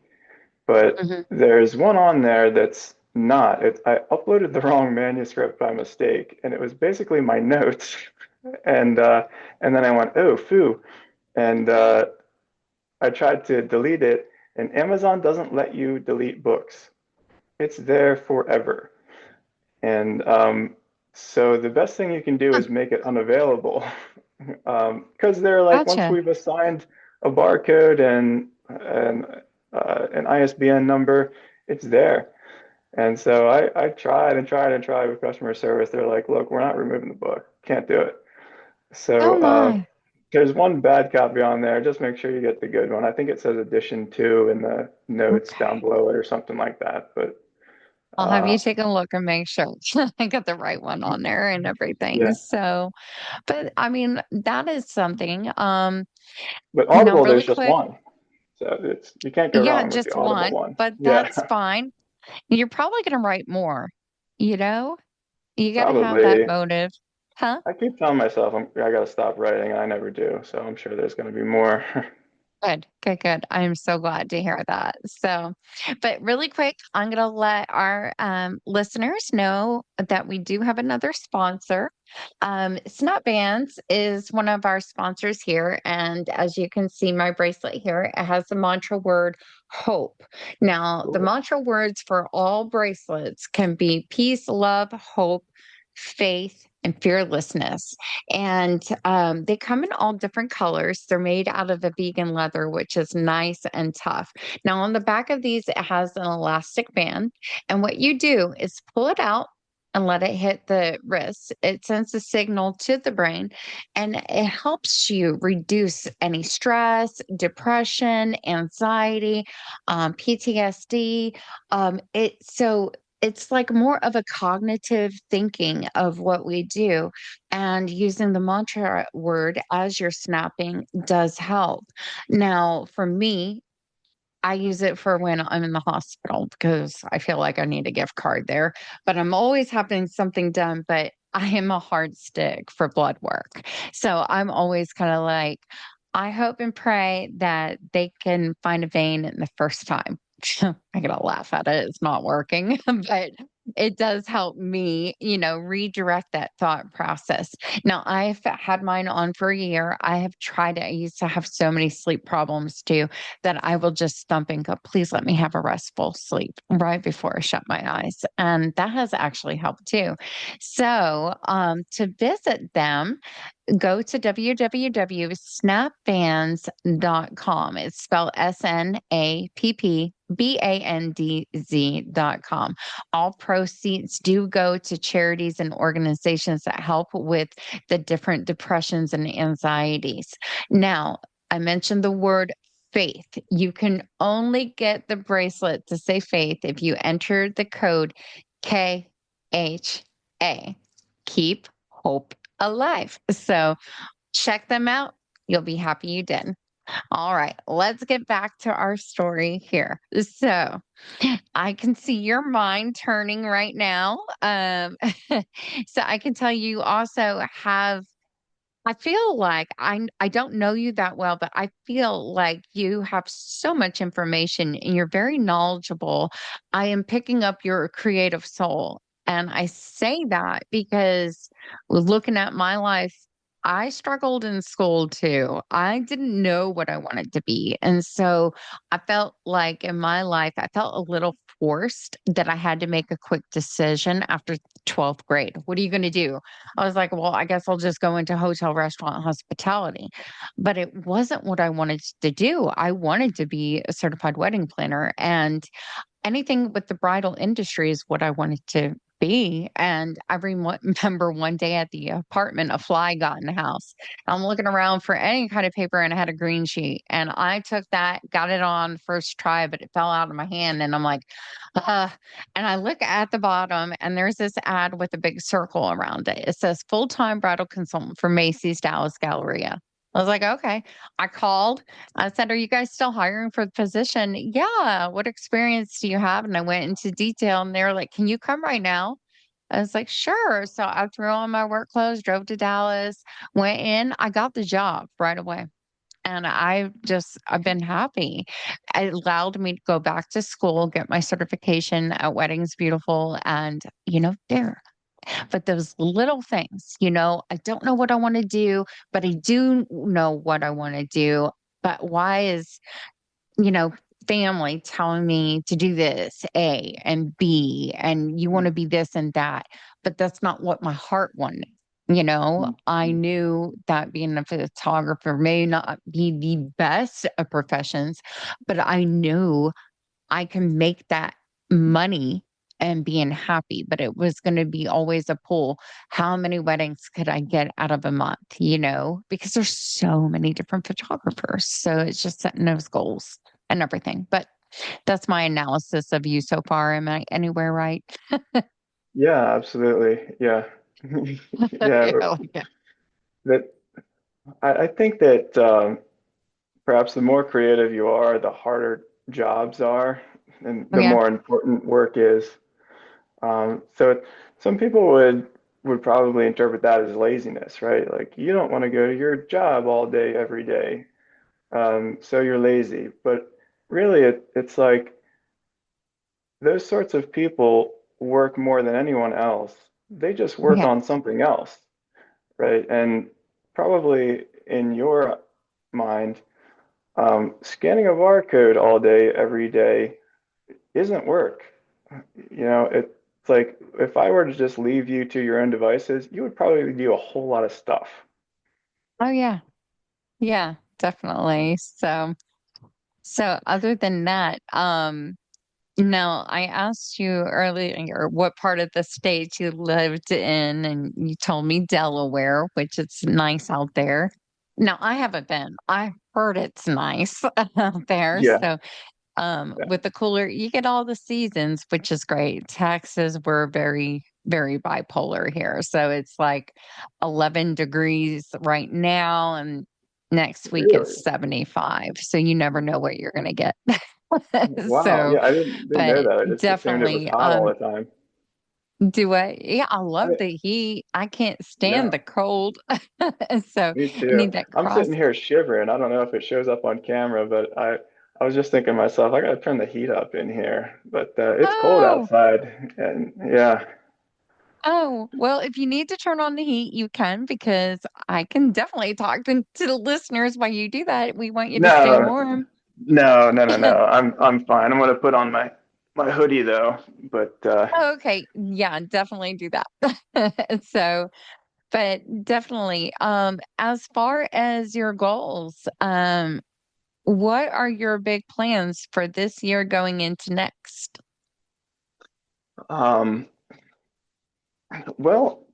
Speaker 2: But
Speaker 1: Mhm.
Speaker 2: there's one on there that's not. I uploaded the wrong manuscript by mistake, and it was basically my notes. And and then I went, oh, foo. And I tried to delete it, and Amazon doesn't let you delete books. It's there forever. And so the best thing you can do
Speaker 1: Huh,
Speaker 2: is make it unavailable. Because they're like, once
Speaker 1: gotcha.
Speaker 2: we've assigned a barcode and an ISBN number, it's there. And so I tried and tried and tried with customer service. They're like, look, we're not removing the book. Can't do it. So
Speaker 1: Oh my.
Speaker 2: there's one bad copy on there. Just make sure you get the good one. I think it says edition two in the notes down
Speaker 1: Okay.
Speaker 2: below it or something like that. But
Speaker 1: I'll have
Speaker 2: uh,
Speaker 1: you take a look and make sure I got the right one on there and everything.
Speaker 2: yeah,
Speaker 1: So, but I mean, that is something.
Speaker 2: but
Speaker 1: Now
Speaker 2: Audible,
Speaker 1: really
Speaker 2: there's just
Speaker 1: quick.
Speaker 2: one. So it's you can't go
Speaker 1: Yeah,
Speaker 2: wrong with the
Speaker 1: just
Speaker 2: Audible
Speaker 1: one,
Speaker 2: one.
Speaker 1: but
Speaker 2: Yeah,
Speaker 1: that's fine. You're probably going to write more, you know? You got to have that
Speaker 2: probably.
Speaker 1: motive. Huh?
Speaker 2: I keep telling myself I got to stop writing, and I never do. So I'm sure there's going to be more.
Speaker 1: Good, good, good. I am so glad to hear that. So, but really quick, I'm going to let our listeners know that we do have another sponsor. Snap Bands is one of our sponsors here. And as you can see, my bracelet here, it has the mantra word hope. Now, the
Speaker 2: Cool.
Speaker 1: mantra words for all bracelets can be peace, love, hope. faith, and fearlessness. And they come in all different colors. They're made out of a vegan leather, which is nice and tough. Now, on the back of these, it has an elastic band. And what you do is pull it out and let it hit the wrist. It sends a signal to the brain and it helps you reduce any stress, depression, anxiety, PTSD. It's like more of a cognitive thinking of what we do. And using the mantra word as you're snapping does help. Now, for me, I use it for when I'm in the hospital because I feel like I need a gift card there, but I'm always having something done. But I am a hard stick for blood work. So I'm always kind of like, I hope and pray that they can find a vein in the first time. I gotta laugh at it. It's not working, but it does help me, redirect that thought process. Now, I've had mine on for a year. I have tried it. I used to have so many sleep problems too that I will just stump and go, please let me have a restful sleep right before I shut my eyes. And that has actually helped too. So, to visit them, go to www.snapbands.com. It's spelled SNAPPBANDZ.com. All proceeds do go to charities and organizations that help with the different depressions and anxieties. Now, I mentioned the word faith. You can only get the bracelet to say faith if you enter the code KHA. Keep hope alive. So check them out. You'll be happy you did. All right, let's get back to our story here. So I can see your mind turning right now. So I can tell you also have I feel like I don't know you that well, but I feel like you have so much information and you're very knowledgeable. I am picking up your creative soul. And I say that because looking at my life, I struggled in school too. I didn't know what I wanted to be. And so I felt like in my life, I felt a little forced that I had to make a quick decision after 12th grade. What are you going to do? I was like, well, I guess I'll just go into hotel, restaurant, hospitality. But it wasn't what I wanted to do. I wanted to be a certified wedding planner. And anything with the bridal industry is what I wanted to be. And I remember one day at the apartment, a fly got in the house. I'm looking around for any kind of paper and I had a green sheet. And I took that, got it on first try, but it fell out of my hand. And I'm like, uh, and I look at the bottom and there's this ad with a big circle around it. It says full-time bridal consultant for Macy's Dallas Galleria. I was like, okay. I called. I said, are you guys still hiring for the position? Yeah. What experience do you have? And I went into detail and they were like, can you come right now? I was like, sure. So I threw on my work clothes, drove to Dallas, went in. I got the job right away. And I've been happy. It allowed me to go back to school, get my certification at Weddings Beautiful, and, there. But those little things, I don't know what I want to do, but I do know what I want to do. But why is, you know, family telling me to do this, A and B, and you want to be this and that, but that's not what my heart wanted. I knew that being a photographer may not be the best of professions, but I knew I can make that money and being happy, but it was going to be always a pull. How many weddings could I get out of a month, because there's so many different photographers. So it's just setting those goals and everything. But that's my analysis of you so far. Am I anywhere right?
Speaker 2: Yeah, absolutely. Yeah. Yeah,
Speaker 1: I like it.
Speaker 2: that I think that perhaps the more creative you are, the harder jobs are, and
Speaker 1: Oh,
Speaker 2: the
Speaker 1: yeah.
Speaker 2: more important work is. So some people would probably interpret that as laziness, right? Like you don't want to go to your job all day, every day, so you're lazy. But really, it's like those sorts of people work more than anyone else. They just
Speaker 1: Oh,
Speaker 2: work
Speaker 1: yeah.
Speaker 2: on something else, right? And probably in your mind, scanning a barcode all day, every day isn't work. It's It's like if I were to just leave you to your own devices, you would probably do a whole lot of stuff.
Speaker 1: Oh yeah. Yeah, definitely. So other than that, now I asked you earlier what part of the state you lived in, and you told me Delaware, which it's nice out there. Now I haven't been. I heard it's nice out there.
Speaker 2: Yeah.
Speaker 1: So
Speaker 2: Yeah.
Speaker 1: with the cooler, you get all the seasons, which is great. Texas, we're very, very bipolar here. So it's like 11 degrees right now, and next week
Speaker 2: Really?
Speaker 1: it's 75. So you never know what you're going to get.
Speaker 2: Wow.
Speaker 1: So,
Speaker 2: Yeah, I didn't know
Speaker 1: but
Speaker 2: that. I just assumed it was
Speaker 1: definitely,
Speaker 2: hot all the time.
Speaker 1: do I? Yeah, I love
Speaker 2: I
Speaker 1: the heat. I can't stand
Speaker 2: yeah,
Speaker 1: the cold. So
Speaker 2: me
Speaker 1: I
Speaker 2: too.
Speaker 1: need that
Speaker 2: I'm
Speaker 1: cross.
Speaker 2: sitting here shivering. I don't know if it shows up on camera, but I was just thinking to myself, I gotta turn the heat up in here. But it's cold
Speaker 1: Oh,
Speaker 2: outside, and yeah.
Speaker 1: oh, well, if you need to turn on the heat, you can because I can definitely talk to the listeners while you do that. We want you to stay
Speaker 2: No,
Speaker 1: warm.
Speaker 2: no. I'm fine. I'm gonna put on my hoodie though. But
Speaker 1: Oh, okay. Yeah, definitely do that. So, but definitely, as far as your goals, what are your big plans for this year going into next?
Speaker 2: um, well,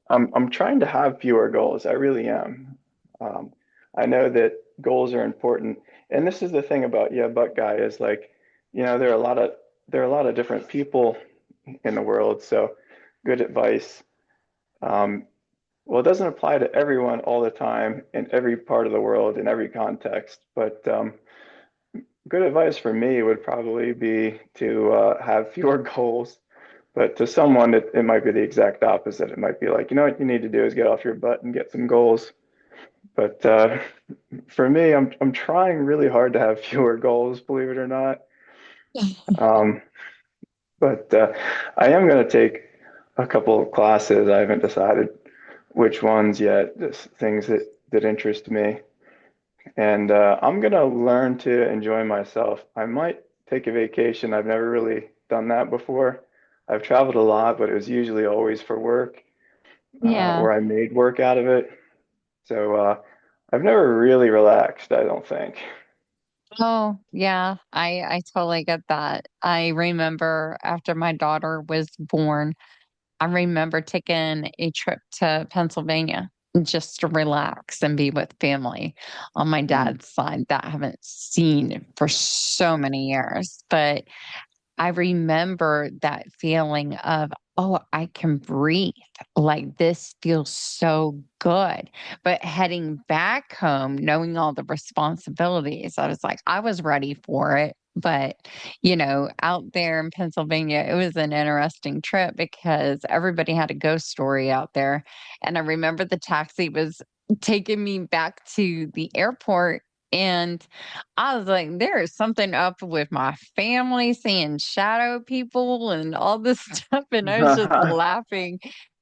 Speaker 2: I'm trying to have fewer goals. I really am. Um, I know that goals are important, and this is the thing about yeah, but guy is like, there are a lot of different people in the world. So, good advice. Um, well, it doesn't apply to everyone all the time in every part of the world in every context, but good advice for me would probably be to have fewer goals. But to someone, it might be the exact opposite. It might be like, what you need to do is get off your butt and get some goals. But for me, I'm trying really hard to have fewer goals, believe it or not. Um, but I am going to take a couple of classes. I haven't decided which ones yet. Just things that interest me. And I'm gonna learn to enjoy myself. I might take a vacation. I've never really done that before. I've traveled a lot, but it was usually always for work,
Speaker 1: Yeah.
Speaker 2: or I made work out of it. So I've never really relaxed, I don't think.
Speaker 1: Oh, yeah. I totally get that. I remember after my daughter was born, I remember taking a trip to Pennsylvania just to relax and be with family on my
Speaker 2: Mm.
Speaker 1: dad's side that I haven't seen for so many years. But I remember that feeling of, oh, I can breathe. Like this feels so good. But heading back home, knowing all the responsibilities, I was like, I was ready for it. But, out there in Pennsylvania, it was an interesting trip because everybody had a ghost story out there. And I remember the taxi was taking me back to the airport. And I was like, there is something up with my family seeing shadow people and all this stuff. And I was just laughing.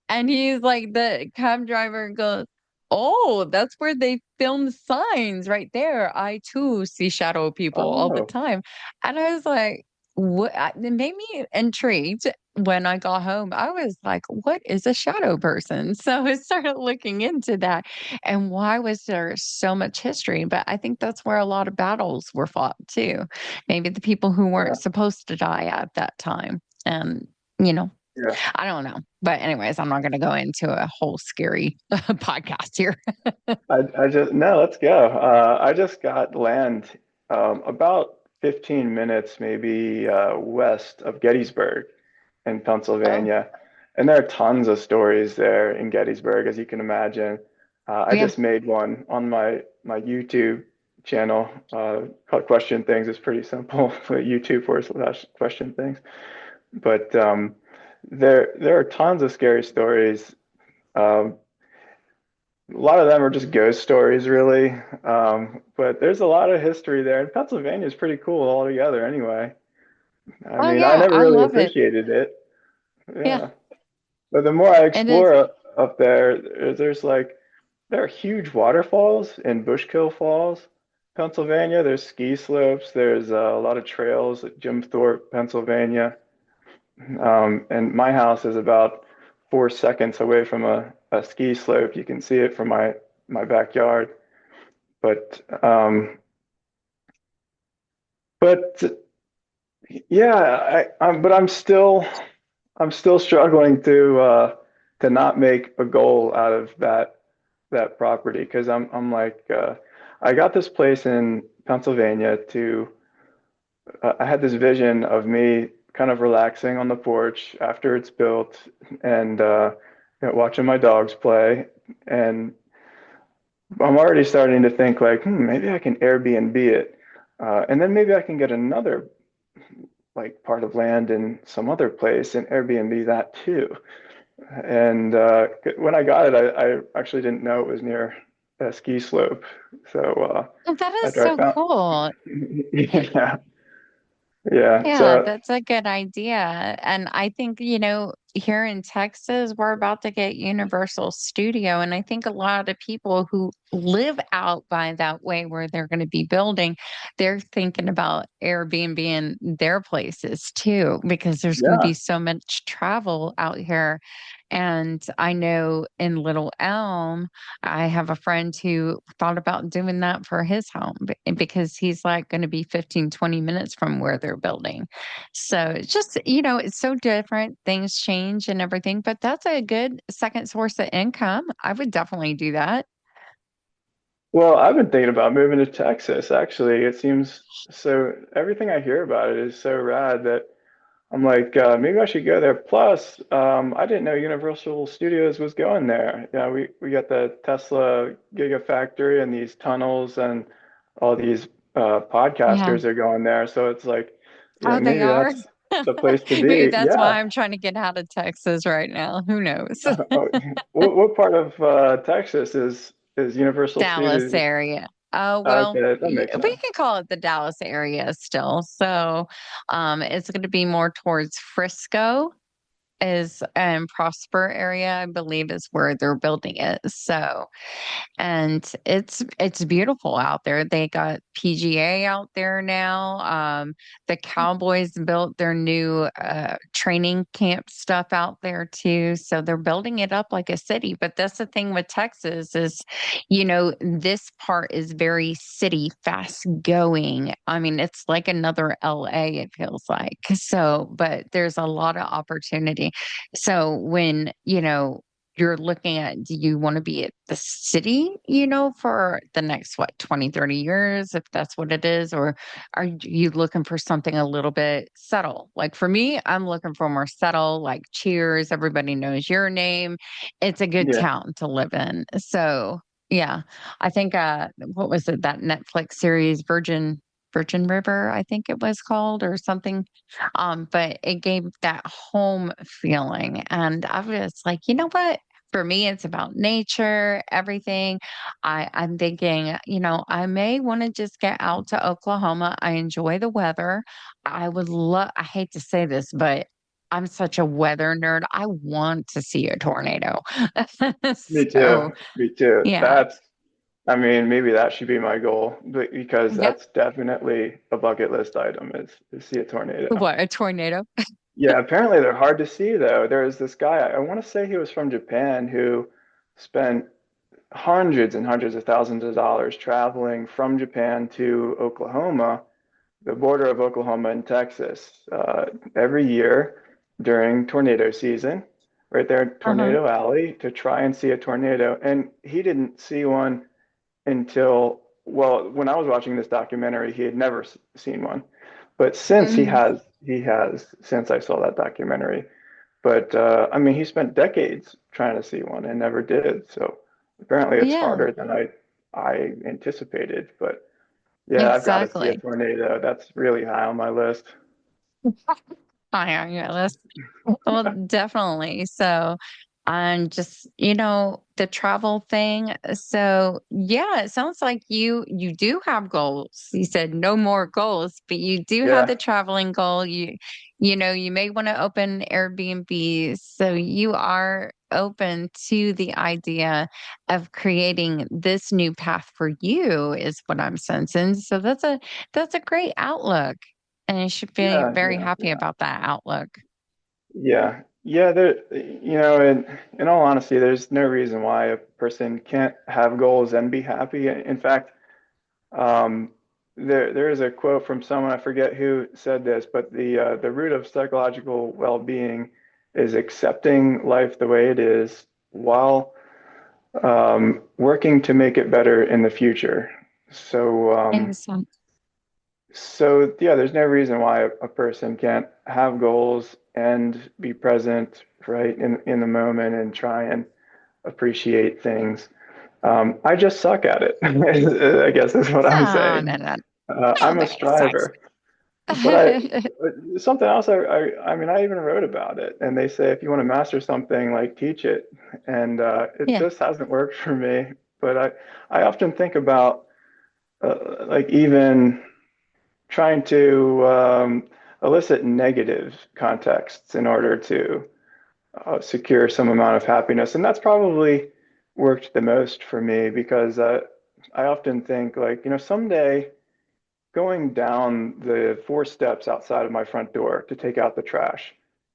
Speaker 1: And he's like, the cab driver goes, oh, that's where they film signs right there. I too see shadow people all the
Speaker 2: Oh,
Speaker 1: time. And I was like, what? It made me intrigued when I got home. I was like, what is a shadow person? So I started looking into that. And why was there so much history? But I think that's where a lot of battles were fought too. Maybe the people who
Speaker 2: yeah,
Speaker 1: weren't supposed to die at that time. And, you know,
Speaker 2: yeah.
Speaker 1: I don't know. But, anyways, I'm not going to go into a whole scary podcast here.
Speaker 2: I just no, let's go. I just got land about 15 minutes maybe west of Gettysburg in
Speaker 1: Oh,
Speaker 2: Pennsylvania. And there are tons of stories there in Gettysburg, as you can imagine. I
Speaker 1: yeah.
Speaker 2: just made one on my YouTube channel called Question Things. It's pretty simple, YouTube / question things. But there are tons of scary stories. Um, a lot of them are just ghost stories, really. But there's a lot of history there, and Pennsylvania is pretty cool altogether, anyway. I
Speaker 1: Oh,
Speaker 2: mean, I
Speaker 1: yeah.
Speaker 2: never
Speaker 1: I
Speaker 2: really
Speaker 1: love it.
Speaker 2: appreciated it.
Speaker 1: Yeah.
Speaker 2: Yeah. But the more I
Speaker 1: It is.
Speaker 2: explore up there, there's like there are huge waterfalls in Bushkill Falls, Pennsylvania. There's ski slopes. There's a lot of trails at Jim Thorpe, Pennsylvania. And my house is about 4 seconds away from a ski slope. You can see it from my backyard. But but yeah, but I'm still struggling to not make a goal out of that property because I'm like I got this place in Pennsylvania to I had this vision of me kind of relaxing on the porch after it's built and watching my dogs play. And I'm already starting to think like, maybe I can Airbnb it. And then maybe I can get another like part of land in some other place and Airbnb that too. And when I got it, I actually didn't know it was near a ski slope. So
Speaker 1: Oh, that is
Speaker 2: after I
Speaker 1: so
Speaker 2: found,
Speaker 1: cool.
Speaker 2: yeah, yeah.
Speaker 1: Yeah,
Speaker 2: So
Speaker 1: that's a good idea. And I think, here in Texas, we're about to get Universal Studio. And I think a lot of people who live out by that way where they're going to be building, they're thinking about Airbnb in their places too, because there's going to
Speaker 2: yeah.
Speaker 1: be so much travel out here. And I know in Little Elm, I have a friend who thought about doing that for his home because he's like going to be 15, 20 minutes from where they're building. So it's just, it's so different. Things change and everything, but that's a good second source of income. I would definitely do that.
Speaker 2: Well, I've been thinking about moving to Texas, actually. It seems so, everything I hear about it is so rad that I'm like, maybe I should go there. Plus, I didn't know Universal Studios was going there. Yeah, we got the Tesla Gigafactory and these tunnels and all these
Speaker 1: Yeah.
Speaker 2: podcasters are going there. So it's like, yeah,
Speaker 1: Oh, they
Speaker 2: maybe
Speaker 1: are.
Speaker 2: that's the place to
Speaker 1: Maybe
Speaker 2: be.
Speaker 1: that's
Speaker 2: Yeah.
Speaker 1: why I'm trying to get out of Texas right now. Who knows?
Speaker 2: Oh, what part of Texas is Universal
Speaker 1: Dallas
Speaker 2: Studios?
Speaker 1: area. Oh, well,
Speaker 2: Okay, that makes
Speaker 1: we
Speaker 2: sense.
Speaker 1: can call it the Dallas area still. So, it's going to be more towards Frisco is Prosper area, I believe is where they're building it. So, and it's beautiful out there. They got PGA out there now. The Cowboys built their new training camp stuff out there too. So they're building it up like a city. But that's the thing with Texas is, this part is very city fast going. I mean, it's like another LA, it feels like. So, but there's a lot of opportunity. So when, you're looking at, do you want to be at the city, for the next, what, 20, 30 years, if that's what it is? Or are you looking for something a little bit subtle? Like for me, I'm looking for more subtle, like Cheers, everybody knows your name. It's a good
Speaker 2: Yeah.
Speaker 1: town to live in. So, yeah, I think, what was it, that Netflix series, Virgin River, I think it was called or something. But it gave that home feeling. And I was like, you know what? For me, it's about nature, everything. I'm thinking, I may want to just get out to Oklahoma. I enjoy the weather. I hate to say this, but I'm such a weather nerd. I want to see a tornado.
Speaker 2: Me too.
Speaker 1: So,
Speaker 2: Me too.
Speaker 1: yeah.
Speaker 2: I mean, maybe that should be my goal, but because
Speaker 1: Yep.
Speaker 2: that's definitely a bucket list item is see a tornado.
Speaker 1: What, a tornado?
Speaker 2: Yeah, apparently they're hard to see though. There was this guy, I want to say he was from Japan who spent hundreds and hundreds of thousands of dollars traveling from Japan to Oklahoma, the border of Oklahoma and Texas, every year during tornado season, right there in
Speaker 1: Uh-huh.
Speaker 2: Tornado Alley to try and see a tornado. And he didn't see one until, well, when I was watching this documentary, he had never seen one. But since
Speaker 1: Mm,
Speaker 2: he has since I saw that documentary. But I mean, he spent decades trying to see one and never did. So apparently, it's
Speaker 1: yeah,
Speaker 2: harder than I anticipated. But yeah, I've got to see a
Speaker 1: exactly.
Speaker 2: tornado. That's really high on my list.
Speaker 1: High on your list. Well, definitely. So, and just, the travel thing. So, yeah, it sounds like you do have goals. You said no more goals, but you do have the
Speaker 2: Yeah,
Speaker 1: traveling goal. You may want to open Airbnb. So you are open to the idea of creating this new path for you is what I'm sensing. So that's a great outlook. And you should be
Speaker 2: yeah,
Speaker 1: very
Speaker 2: yeah,
Speaker 1: happy
Speaker 2: yeah.
Speaker 1: about that outlook.
Speaker 2: Yeah. In all honesty, there's no reason why a person can't have goals and be happy. In fact, um, there is a quote from someone, I forget who said this, but the root of psychological well-being is accepting life the way it is while working to make it better in the future. So,
Speaker 1: Exactly.
Speaker 2: so yeah, there's no reason why a person can't have goals and be present, right, in the moment and try and appreciate things. I just suck at it, I guess is what I'm
Speaker 1: No,
Speaker 2: saying.
Speaker 1: no, no,
Speaker 2: I'm a
Speaker 1: nobody sucks.
Speaker 2: striver, but something else I mean, I even wrote about it, and they say if you want to master something, like teach it, and it
Speaker 1: Yeah.
Speaker 2: just hasn't worked for me. But I often think about like even trying to elicit negative contexts in order to secure some amount of happiness. And that's probably worked the most for me because I often think, like, someday going down the 4 steps outside of my front door to take out the trash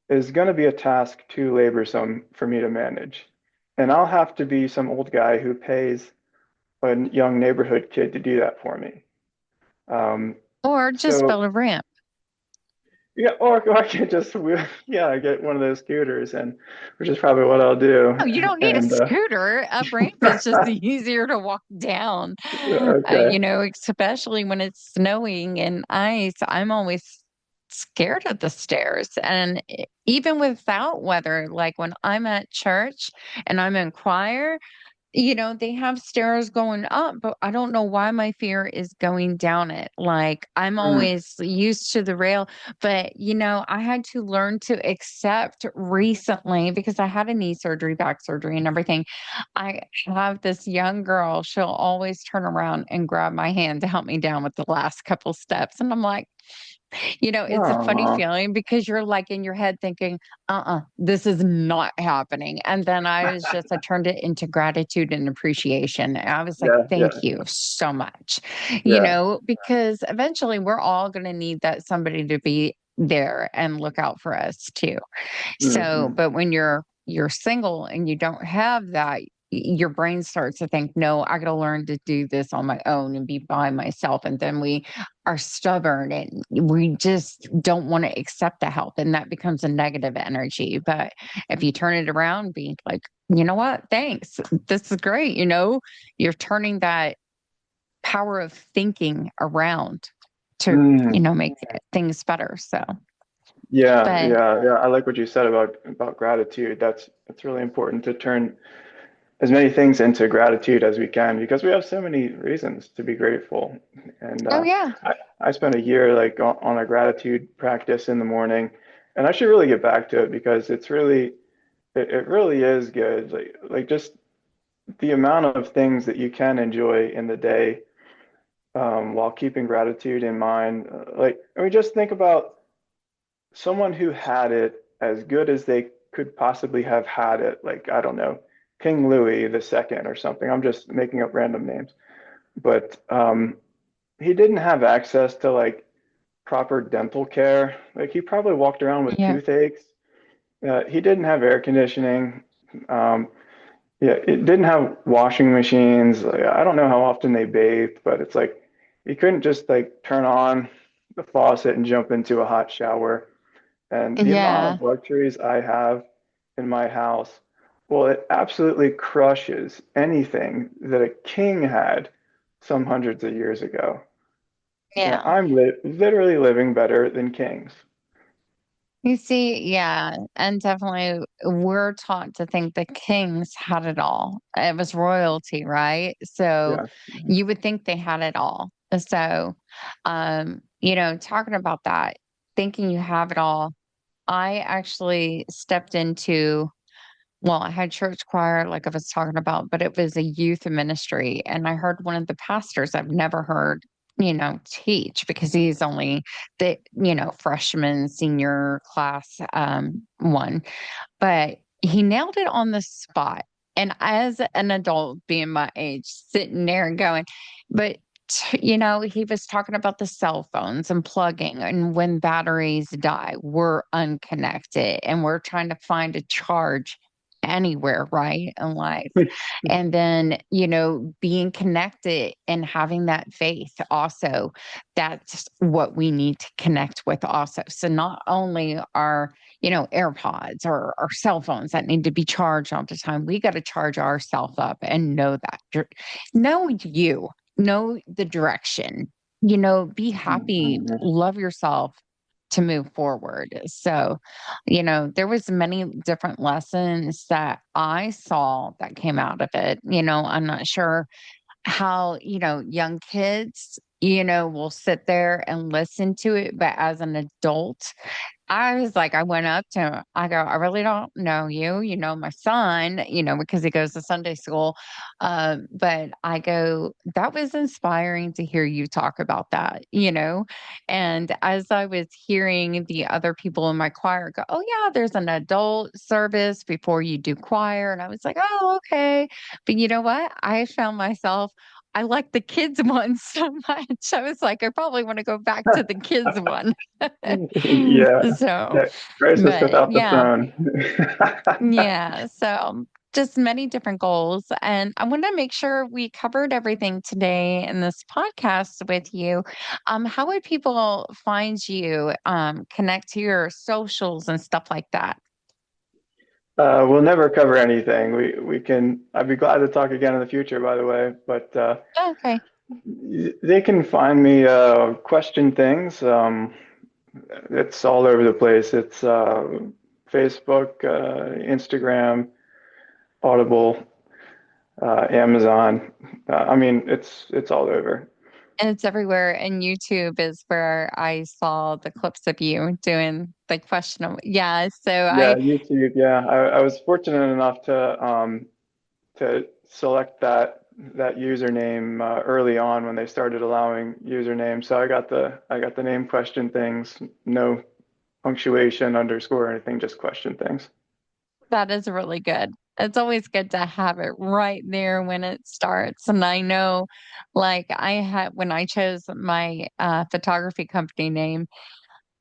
Speaker 2: is going to be a task too laborsome for me to manage. And I'll have to be some old guy who pays a young neighborhood kid to do that for me. Um,
Speaker 1: Or just
Speaker 2: so
Speaker 1: build a ramp.
Speaker 2: Yeah, or I could just yeah, I get one of those scooters, and which is probably what I'll do.
Speaker 1: Oh, you don't need a
Speaker 2: And
Speaker 1: scooter. A ramp is just easier to walk down.
Speaker 2: okay.
Speaker 1: Especially when it's snowing and ice. I'm always scared of the stairs. And even without weather, like when I'm at church and I'm in choir, they have stairs going up, but I don't know why my fear is going down it. Like I'm
Speaker 2: Mm.
Speaker 1: always used to the rail, but I had to learn to accept recently because I had a knee surgery, back surgery, and everything. I have this young girl, she'll always turn around and grab my hand to help me down with the last couple steps. And I'm like, it's a funny
Speaker 2: Oh,
Speaker 1: feeling because you're like in your head thinking, this is not happening. And then I turned it into gratitude and appreciation. And I was like,
Speaker 2: yeah,
Speaker 1: thank
Speaker 2: yeah,
Speaker 1: you so much,
Speaker 2: yeah.
Speaker 1: because eventually we're all going to need that somebody to be there and look out for us too. So,
Speaker 2: Hmm.
Speaker 1: but when you're single and you don't have that, your brain starts to think, no, I got to learn to do this on my own and be by myself. And then we are stubborn and we just don't want to accept the help. And that becomes a negative energy. But if you turn it around, be like, you know what? Thanks. This is great. You're turning that power of thinking around to,
Speaker 2: Mm.
Speaker 1: make things better. So,
Speaker 2: Yeah,
Speaker 1: but
Speaker 2: yeah, yeah. I like what you said about gratitude. That's really important to turn as many things into gratitude as we can because we have so many reasons to be grateful. And
Speaker 1: oh, yeah.
Speaker 2: I spent a year like on a gratitude practice in the morning, and I should really get back to it because it really is good. Like just the amount of things that you can enjoy in the day while keeping gratitude in mind. Like, I mean, just think about someone who had it as good as they could possibly have had it. Like, I don't know, King Louis the Second or something. I'm just making up random names, but he didn't have access to like proper dental care. Like, he probably walked around with
Speaker 1: Yeah.
Speaker 2: toothaches. He didn't have air conditioning. Um, Yeah, it didn't have washing machines. Like, I don't know how often they bathed, but it's like you couldn't just like turn on the faucet and jump into a hot shower. And the amount
Speaker 1: Yeah.
Speaker 2: of luxuries I have in my house, well, it absolutely crushes anything that a king had some hundreds of years ago. Yeah,
Speaker 1: Yeah.
Speaker 2: I'm li literally living better than kings.
Speaker 1: You see, yeah, and definitely we're taught to think the kings had it all. It was royalty, right? So
Speaker 2: Yeah.
Speaker 1: you would think they had it all. So, talking about that, thinking you have it all, I actually stepped into, well, I had church choir, like I was talking about, but it was a youth ministry. And I heard one of the pastors I've never heard, teach because he's only freshman, senior class one. But he nailed it on the spot. And as an adult, being my age, sitting there and going, but he was talking about the cell phones and plugging, and when batteries die, we're unconnected and we're trying to find a charge anywhere, right? In life. And then, being connected and having that faith also, that's what we need to connect with also. So not only are, AirPods or cell phones that need to be charged all the time, we got to charge ourselves up and know that. Know you know the direction, be happy,
Speaker 2: Mhm.
Speaker 1: love yourself to move forward. So, there was many different lessons that I saw that came out of it. I'm not sure how, young kids, will sit there and listen to it, but as an adult, I was like, I went up to him. I go, I really don't know you. You know, my son, because he goes to Sunday school. But I go, that was inspiring to hear you talk about that, And as I was hearing the other people in my choir go, oh, yeah, there's an adult service before you do choir. And I was like, oh, okay. But you know what? I found myself, I like the kids one so much. I was like, I probably want to go back to the kids one.
Speaker 2: Yeah,
Speaker 1: So,
Speaker 2: yeah. Crisis
Speaker 1: but
Speaker 2: without the
Speaker 1: yeah,
Speaker 2: phone.
Speaker 1: yeah. So just many different goals. And I want to make sure we covered everything today in this podcast with you. How would people find you, connect to your socials and stuff like that?
Speaker 2: We'll never cover anything. We can. I'd be glad to talk again in the future, by the way. But
Speaker 1: Okay.
Speaker 2: they can find me question things. It's all over the place. It's Facebook, Instagram, Audible, Amazon. I mean, it's all over.
Speaker 1: And it's everywhere. And YouTube is where I saw the clips of you doing the question. Yeah. So
Speaker 2: Yeah,
Speaker 1: I,
Speaker 2: YouTube. Yeah, I was fortunate enough to select that username early on when they started allowing usernames. So I got the name question things, no punctuation, underscore, or anything, just question things.
Speaker 1: that is really good. It's always good to have it right there when it starts. And I know, like, I had when I chose my photography company name,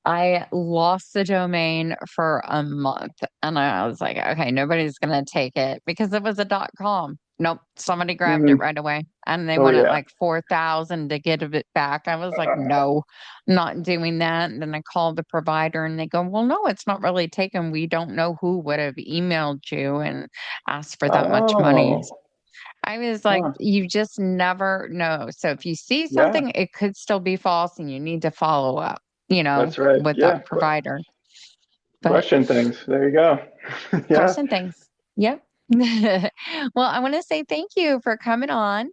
Speaker 1: I lost the domain for a month. And I was like, okay, nobody's going to take it because it was a .com. Nope, somebody grabbed it
Speaker 2: Hmm.
Speaker 1: right away. And they
Speaker 2: Oh
Speaker 1: wanted
Speaker 2: yeah.
Speaker 1: like 4,000 to get it back. I was like, no, not doing that. And then I called the provider and they go, well, no, it's not really taken. We don't know who would have emailed you and asked for that much money.
Speaker 2: Oh,
Speaker 1: I was like,
Speaker 2: huh.
Speaker 1: you just never know. So if you see
Speaker 2: Yeah,
Speaker 1: something, it could still be false and you need to follow up,
Speaker 2: that's right.
Speaker 1: with that
Speaker 2: Yeah,
Speaker 1: provider. But
Speaker 2: question things. There you go. Yeah.
Speaker 1: question things. Yep. Well, I want to say thank you for coming on.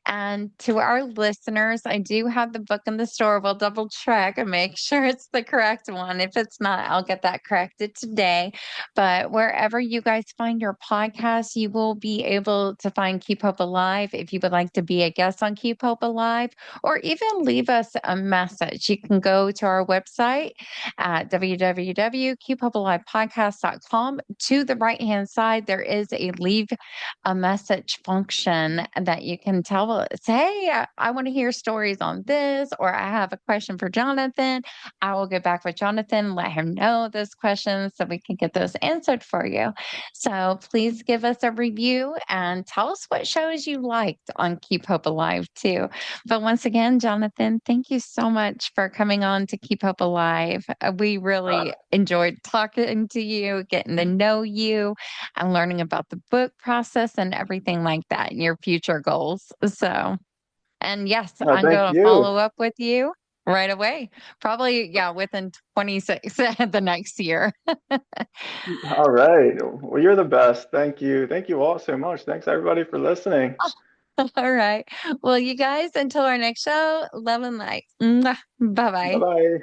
Speaker 1: And to our listeners, I do have the book in the store. We'll double check and make sure it's the correct one. If it's not, I'll get that corrected today. But wherever you guys find your podcast, you will be able to find Keep Hope Alive. If you would like to be a guest on Keep Hope Alive or even leave us a message, you can go to our website at www.keephopealivepodcast.com. To the right hand side, there is a leave a message function that you can tell us, hey, I want to hear stories on this, or I have a question for Jonathan. I will get back with Jonathan, let him know those questions so we can get those answered for you. So please give us a review and tell us what shows you liked on Keep Hope Alive too. But once again, Jonathan, thank you so much for coming on to Keep Hope Alive. We
Speaker 2: Uh,
Speaker 1: really enjoyed talking to you, getting to know you and learning about the book process and everything like that and your future goals. So, and yes,
Speaker 2: no,
Speaker 1: I'm
Speaker 2: thank
Speaker 1: going to
Speaker 2: you.
Speaker 1: follow up with you right away. Probably, yeah, within 26 the next year.
Speaker 2: All right. Well, you're the best. Thank you. Thank you all so much. Thanks everybody for listening.
Speaker 1: All right. Well, you guys, until our next show, love and light. Bye
Speaker 2: Bye
Speaker 1: bye.
Speaker 2: bye.